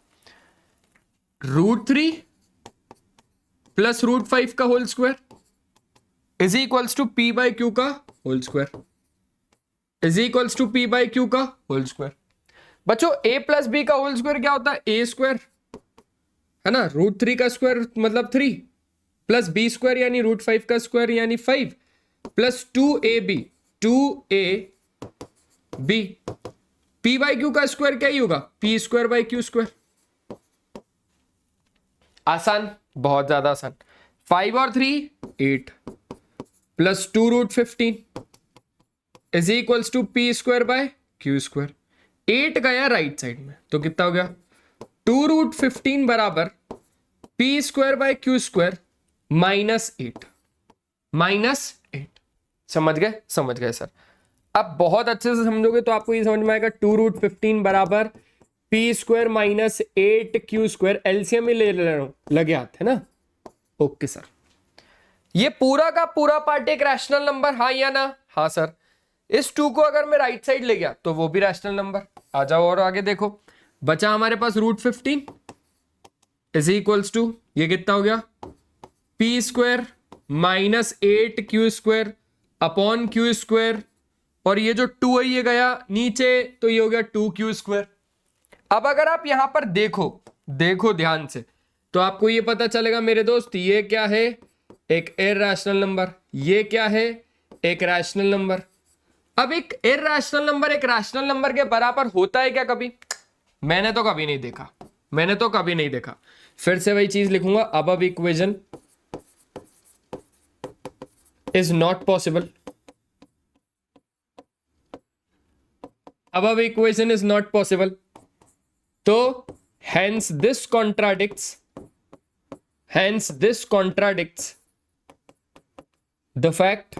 √3 + √5 का whole square is equals to p/q का whole square, is equals to p/q का होल स्क्वायर। बच्चों a + b का होल स्क्वायर क्या होता है, a स्क्वायर, है ना, √3 का स्क्वायर मतलब 3 प्लस b स्क्वायर यानी √5 का स्क्वायर यानी 5 प्लस 2ab, 2ab, p/q का स्क्वायर क्या ही होगा, p²/q²। आसान, बहुत ज्यादा आसान। 5 और 3 8 plus 2√15 is equals to p²/q²। 8 गया राइट साइड में तो कितना हो गया, 2√15 बराबर p²/q² -8, -8। समझ गए सर। अब बहुत अच्छे से समझोगे तो आपको ये समझ में आएगा 2√15 बराबर P square minus 8q², LCM ही ले रहा हूं, लगे हाथ है ना। ओके सर, ये पूरा का पूरा पार्ट एक रैशनल नंबर, हाँ या ना? हाँ सर। इस 2 को अगर मैं राइट साइड ले गया तो वो भी रैशनल नंबर। आ जाओ और आगे देखो, बचा हमारे पास √15 इज इक्वल्स टू, ये कितना हो गया, P square minus 8q² upon q², और ये जो 2 है ये गया नीचे तो ये हो गया 2q²। अब अगर आप यहां पर देखो ध्यान से तो आपको ये पता चलेगा मेरे दोस्त, ये क्या है, एक इरैशनल नंबर, ये क्या है, एक रैशनल नंबर। अब एक इरैशनल नंबर एक रैशनल नंबर के बराबर होता है क्या कभी? मैंने तो कभी नहीं देखा। फिर से वही चीज लिखूंगा, above equation is not possible, above equation is not possible, तो hence this contradicts the fact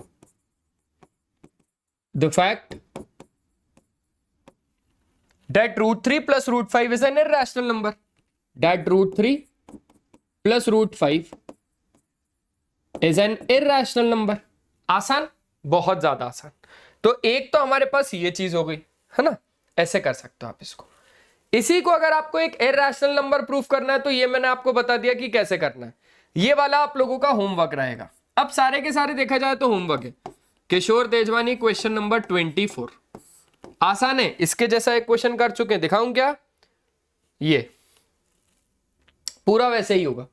that √3 plus √5 is an irrational number, that √3 plus √5 is an irrational number। आसान, बहुत ज्यादा आसान। तो एक तो हमारे पास ये चीज हो गई है ना, ऐसे कर सकते हो आप इसको। इसी को अगर आपको एक इरैशनल नंबर प्रूफ करना है तो ये मैंने आपको बता दिया कि कैसे करना है। ये वाला आप लोगों का होमवर्क रहेगा। अब सारे के सारे देखा जाए तो होमवर्क है किशोर तेजवानी, क्वेश्चन नंबर 24। आसान है, इसके जैसा एक क्वेश्चन कर चुके हैं, दिखाऊं क्या? ये पूरा वैसे ही होगा,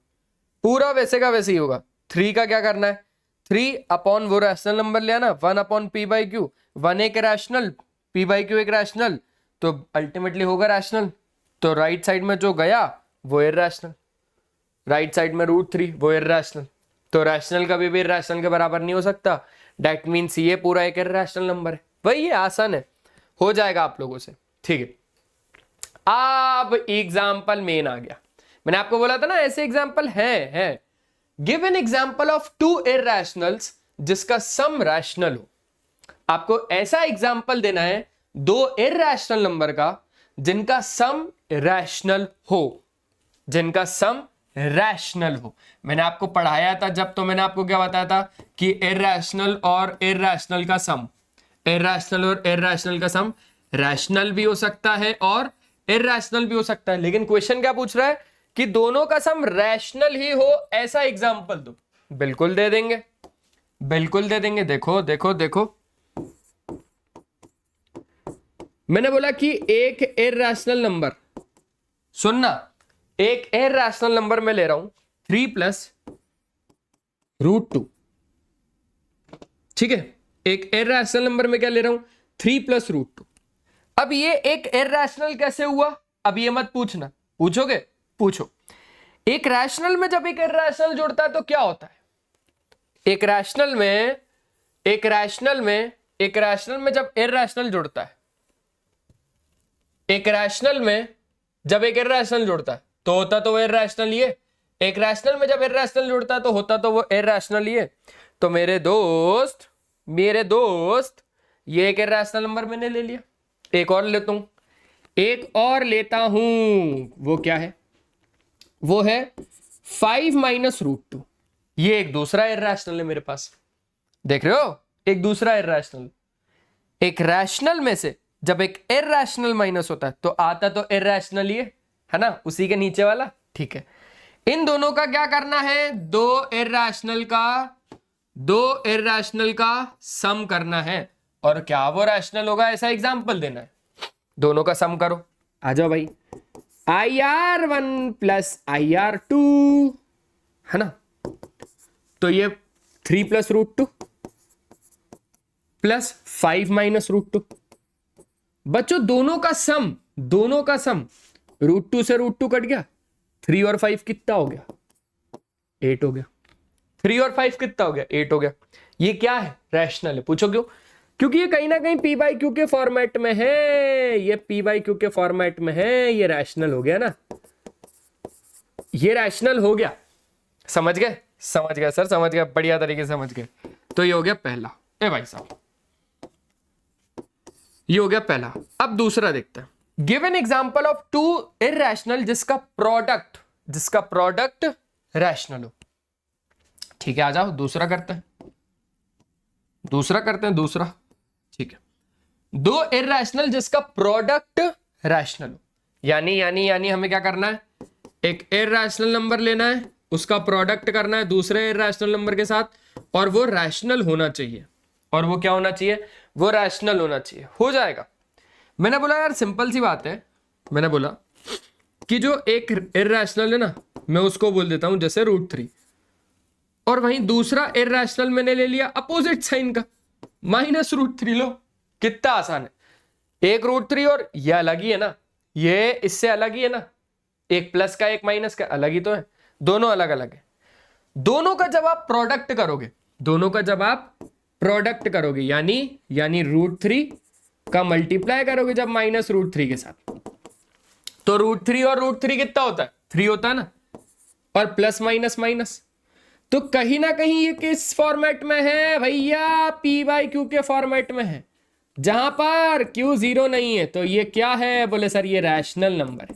पूरा वैसे का वैसे ही होगा। 3 का क्या करना है, 3 अपॉन वो रैशनल नंबर लिया ना, 1 अपॉन p/q, 1 एक रैशनल, p/q एक रैशनल, तो अल्टीमेटली होगा रैशनल। तो राइट साइड में जो गया वो इरैशनल, राइट साइड में √3 वो इरैशनल, तो रैशनल कभी भी इरैशनल के बराबर नहीं हो सकता। दैट मीन्स ये पूरा एक इरैशनल नंबर है। वही है, आसान है, हो जाएगा आप लोगों से, ठीक है। अब एग्जाम्पल मेन आ गया। मैंने आपको बोला था ना ऐसे एग्जाम्पल है। गिव एन एग्जाम्पल ऑफ 2 इरैशनल्स जिसका सम रैशनल हो। आपको ऐसा एग्जाम्पल देना है 2 इरैशनल नंबर का जिनका सम रैशनल हो, मैंने आपको पढ़ाया था जब, तो मैंने आपको क्या बताया था कि इरैशनल और इरैशनल का सम, इरैशनल और इरैशनल का सम रैशनल भी हो सकता है और इरैशनल भी हो सकता है। लेकिन क्वेश्चन क्या पूछ रहा है कि दोनों का सम रैशनल ही हो, ऐसा एग्जाम्पल दो। बिल्कुल दे देंगे, देखो मैंने बोला कि एक इरैशनल नंबर, सुनना, एक इरैशनल नंबर में ले रहा हूं 3 प्लस √2, ठीक है। एक इरैशनल नंबर में क्या ले रहा हूं, 3 प्लस √2। अब ये एक इरैशनल कैसे हुआ, अब ये मत पूछना, पूछोगे पूछो। एक रैशनल में जब एक इरैशनल जुड़ता है तो क्या होता है? एक रैशनल में जब इरैशनल जुड़ता है, एक रैशनल में जब एक इरैशनल जुड़ता है तो होता तो वो इरैशनल ही है। एक रैशनल में जब इरैशनल जुड़ता है तो होता तो वो इरैशनल ही है। तो मेरे दोस्त ये एक इरैशनल नंबर मैंने ले लिया, एक और लेता हूं, वो क्या है, वो है 5 माइनस √2। ये एक दूसरा इरैशनल है मेरे पास, देख रहे हो, एक दूसरा इरैशनल। एक रैशनल में से जब एक इरैशनल माइनस होता है तो आता तो इरैशनल ही है ना, उसी के नीचे वाला, ठीक है। इन दोनों का क्या करना है, दो इरैशनल का सम करना है। और क्या वो रैशनल होगा, ऐसा एग्जांपल देना है। दोनों का सम करो, आ जाओ भाई, IR1 प्लस IR2 है ना, तो ये 3 प्लस √2 प्लस 5 माइनस √2। बच्चों दोनों का सम √2 से √2 कट गया, 3 और 5 कितना हो गया, 8 हो गया। 3 और 5 कितना हो गया, 8 हो गया। ये क्या है, रैशनल है। पूछो क्यों? क्योंकि ये कहीं ना कहीं p/q के फॉर्मेट में है, ये p/q के फॉर्मेट में है, ये रैशनल हो गया ना, ये रैशनल हो गया। समझ गए सर, समझ गए, बढ़िया तरीके से समझ गए। तो ये हो गया पहला। ए भाई साहब, ये हो गया पहला। अब दूसरा देखते हैं। Give an example of two irrational जिसका प्रोडक्ट रैशनल हो। ठीक है, आ जाओ दूसरा करते हैं। दूसरा ठीक है, दो इररेशनल जिसका प्रोडक्ट रैशनल हो। यानी हमें क्या करना है, एक इररेशनल नंबर लेना है, उसका प्रोडक्ट करना है दूसरे इररेशनल नंबर के साथ, और वो रैशनल होना चाहिए। और वो क्या होना चाहिए, वो रैशनल होना चाहिए। हो जाएगा। मैंने बोला यार सिंपल सी बात है, मैंने बोला कि जो एक इररेशनल है ना, मैं उसको बोल देता हूं जैसे √3, और वहीं दूसरा इररेशनल मैंने ले लिया अपोजिट साइन का, -√3 लो। कितना आसान है। एक √3 और ये अलग ही है ना, ये इससे अलग ही है ना, एक प्लस का एक माइनस का अलग ही तो है, दोनों अलग अलग है। दोनों का जब आप प्रोडक्ट करोगे, यानी √3 का मल्टीप्लाई करोगे जब -√3 के साथ, तो √3 और √3 कितना होता है, 3 होता है ना, और प्लस माइनस माइनस। तो कहीं ना कहीं ये किस फॉर्मेट में है भैया, p/q के फॉर्मेट में है, जहां पर q 0 नहीं है। तो ये क्या है, बोले सर ये रैशनल नंबर है।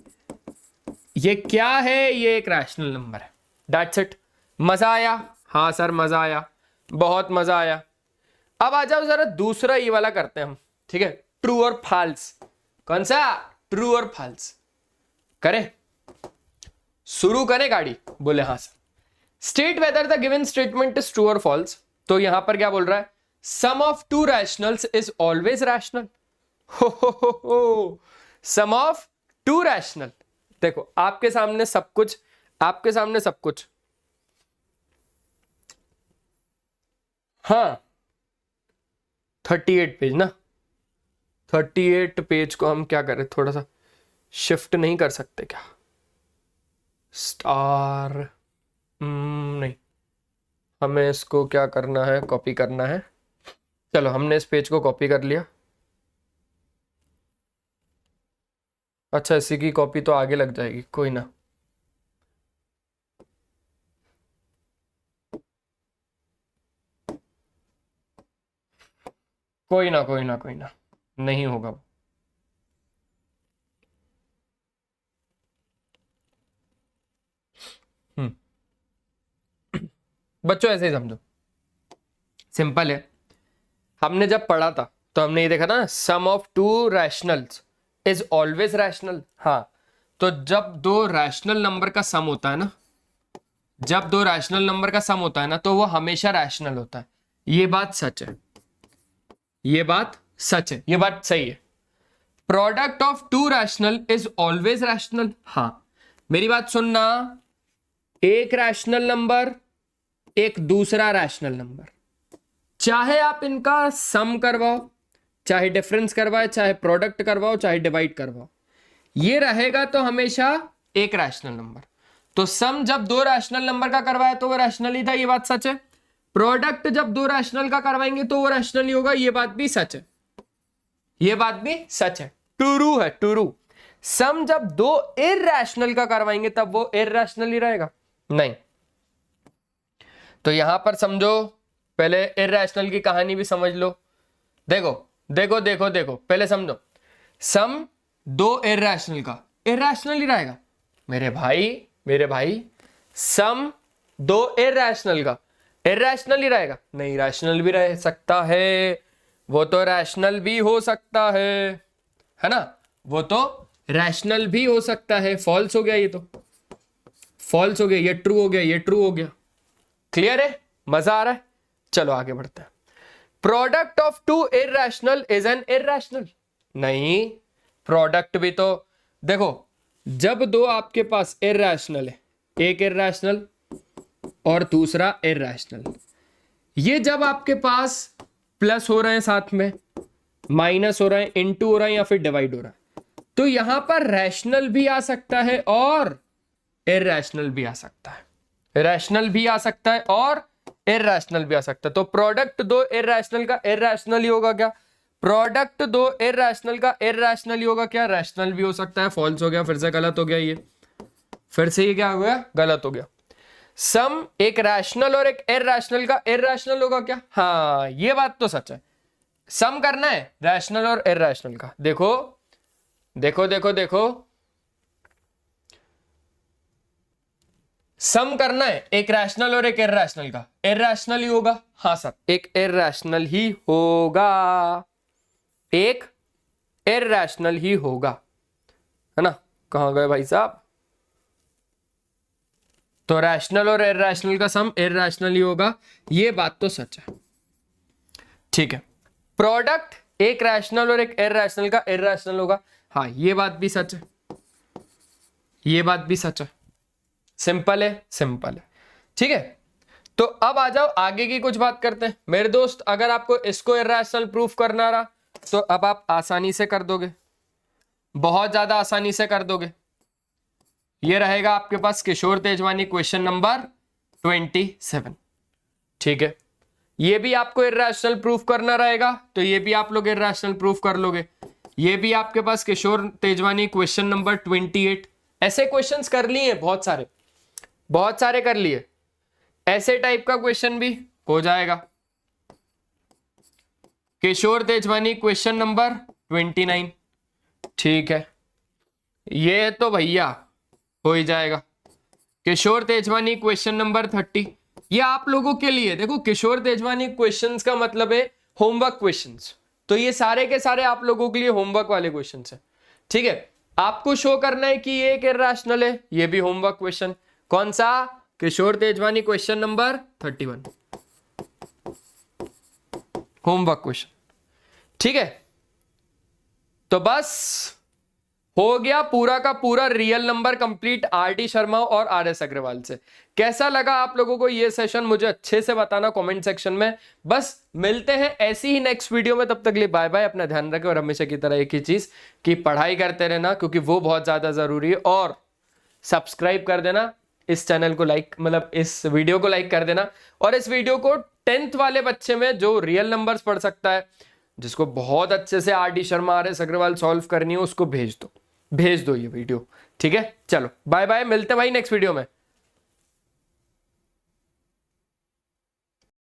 ये क्या है, ये एक रैशनल नंबर है। That's it. मजा आया? हाँ सर मजा आया, बहुत मजा आया। अब आ जाओ जरा दूसरा ये वाला करते हैं हम, ठीक है, ट्रू और फॉल्स। कौन सा, ट्रू और फॉल्स। करें, शुरू करें गाड़ी? बोले हाँ sir. State whether the given statement is true और फॉल्स। तो यहां पर क्या बोल रहा है, sum of two rationals is always rational. हो सम ऑफ टू रैशनल। देखो आपके सामने सब कुछ, हाँ 38 पेज ना, 38 पेज को हम क्या करें, थोड़ा सा शिफ्ट नहीं कर सकते क्या, स्टार नहीं, हमें इसको क्या करना है, कॉपी करना है। चलो हमने इस पेज को कॉपी कर लिया। अच्छा इसी की कॉपी तो आगे लग जाएगी, कोई ना। कोई ना नहीं होगा। बच्चों ऐसे ही समझो, सिंपल है। हमने जब पढ़ा था तो हमने ये देखा ना, sum of two rationals is always rational. हाँ, तो जब दो रैशनल नंबर का सम होता है ना, तो वो हमेशा रैशनल होता है। ये बात सच है, ये बात सही है। Product of to rational is always rational. हाँ, मेरी बात सुनना, एक रैशनल नंबर, एक दूसरा रैशनल नंबर, चाहे आप इनका सम करवाओ, चाहे डिफरेंस करवाए, चाहे प्रोडक्ट करवाओ, चाहे डिवाइड करवाओ, ये रहेगा तो हमेशा एक रैशनल नंबर। तो सम जब दो रैशनल नंबर का करवाया तो वो रैशनल ही था, ये बात सच है। प्रोडक्ट जब दो रैशनल का करवाएंगे तो वो रैशनल ही होगा, ये बात भी सच है, ट्रू है, ट्रू। सम जब दो इररेशनल का करवाएंगे तब वो इररेशनल ही रहेगा, नहीं। तो यहां पर समझो, पहले इररेशनल की कहानी भी समझ लो। देखो, पहले समझो, सम दो इररेशनल का इररेशनल ही रहेगा मेरे भाई। सम दो इररेशनल का इररेशनल ही रहेगा, नहीं रैशनल भी रह सकता है, वो तो रैशनल भी हो सकता है ना, वो तो रैशनल भी हो सकता है। फॉल्स हो गया, ये तो फॉल्स हो गया, ये ट्रू हो गया, ये ट्रू हो गया। क्लियर है, मजा आ रहा है? चलो आगे बढ़ते हैं। Product of two irrational is an irrational. नहीं, प्रोडक्ट भी तो देखो, जब दो आपके पास इररेशनल है, एक इररेशनल और दूसरा इररेशनल, ये जब आपके पास प्लस हो रहे हैं, साथ में माइनस हो रहे हैं, इनटू हो रहा है, या फिर डिवाइड हो रहा है, तो यहां पर रैशनल भी आ सकता है और इररेशनल भी आ सकता है, रैशनल भी आ सकता है और इररेशनल भी आ सकता है। तो प्रोडक्ट दो इररेशनल का इररेशनल ही होगा क्या, प्रोडक्ट दो इररेशनल का इररेशनल ही होगा क्या, रैशनल भी हो सकता है। फॉल्स हो गया, फिर से गलत हो गया, ये फिर से ये क्या हो गया, गलत हो गया। सम एक रैशनल और एक इरैशनल का इरैशनल होगा क्या? हाँ, ये बात तो सच है। सम करना है रैशनल और इरैशनल का। देखो देखो देखो देखो, सम करना है एक रैशनल और एक इरैशनल का। इरैशनल ही होगा। हाँ सर, एक इरैशनल ही होगा, एक इरैशनल ही होगा, है ना? कहां गए भाई साहब? तो रैशनल और इरैशनल का सम इरैशनल ही होगा, ये बात तो सच है। ठीक है, प्रोडक्ट एक रैशनल और एक इरैशनल का इरैशनल होगा। हाँ, ये बात भी सच है, ये बात भी सच है। सिंपल है, सिंपल है। ठीक है, तो अब आ जाओ आगे की कुछ बात करते हैं मेरे दोस्त। अगर आपको इसको इरैशनल प्रूफ करना रहा तो अब आप आसानी से कर दोगे, बहुत ज्यादा आसानी से कर दोगे। ये रहेगा आपके पास किशोर तेजवानी क्वेश्चन नंबर 27। ठीक है, ये भी आपको इरैशनल प्रूफ करना रहेगा तो ये भी आप लोग इरैशनल प्रूफ कर लोगे। ये भी आपके पास किशोर तेजवानी क्वेश्चन नंबर 28। ऐसे क्वेश्चंस कर लिए बहुत सारे, बहुत सारे कर लिए। ऐसे टाइप का क्वेश्चन भी हो जाएगा। किशोर तेजवानी क्वेश्चन नंबर 29। ठीक है, ये तो भैया हो ही जाएगा। किशोर तेजवानी क्वेश्चन नंबर 30, ये आप लोगों के लिए। देखो, किशोर तेजवानी क्वेश्चंस का मतलब है होमवर्क क्वेश्चंस, तो ये सारे के सारे आप लोगों के लिए होमवर्क वाले क्वेश्चंस हैं। ठीक है, आपको शो करना है कि ये एक इरैशनल है, ये भी होमवर्क क्वेश्चन। कौन सा? Kishore Tejwani question number 31, homework question. ठीक है, तो बस हो गया पूरा का पूरा real number complete R D. Sharma और आर.एस. अग्रवाल से। कैसा लगा आप लोगों को ये सेशन, मुझे अच्छे से बताना कमेंट सेक्शन में। बस मिलते हैं ऐसी ही नेक्स्ट वीडियो में, तब तक लिए बाय बाय। अपना ध्यान रखें और हमेशा की तरह एक ही चीज कि पढ़ाई करते रहना, क्योंकि वो बहुत ज्यादा जरूरी है। और सब्सक्राइब कर देना इस चैनल को, लाइक मतलब इस वीडियो को लाइक कर देना। और इस वीडियो को 10th वाले बच्चे में जो रियल नंबर्स पढ़ सकता है, जिसको बहुत अच्छे से R D. Sharma R S. Agarwal solve करनी है, उसको भेज दो, भेज दो ये वीडियो। ठीक है, चलो बाय बाय, मिलते हैं भाई नेक्स्ट वीडियो में।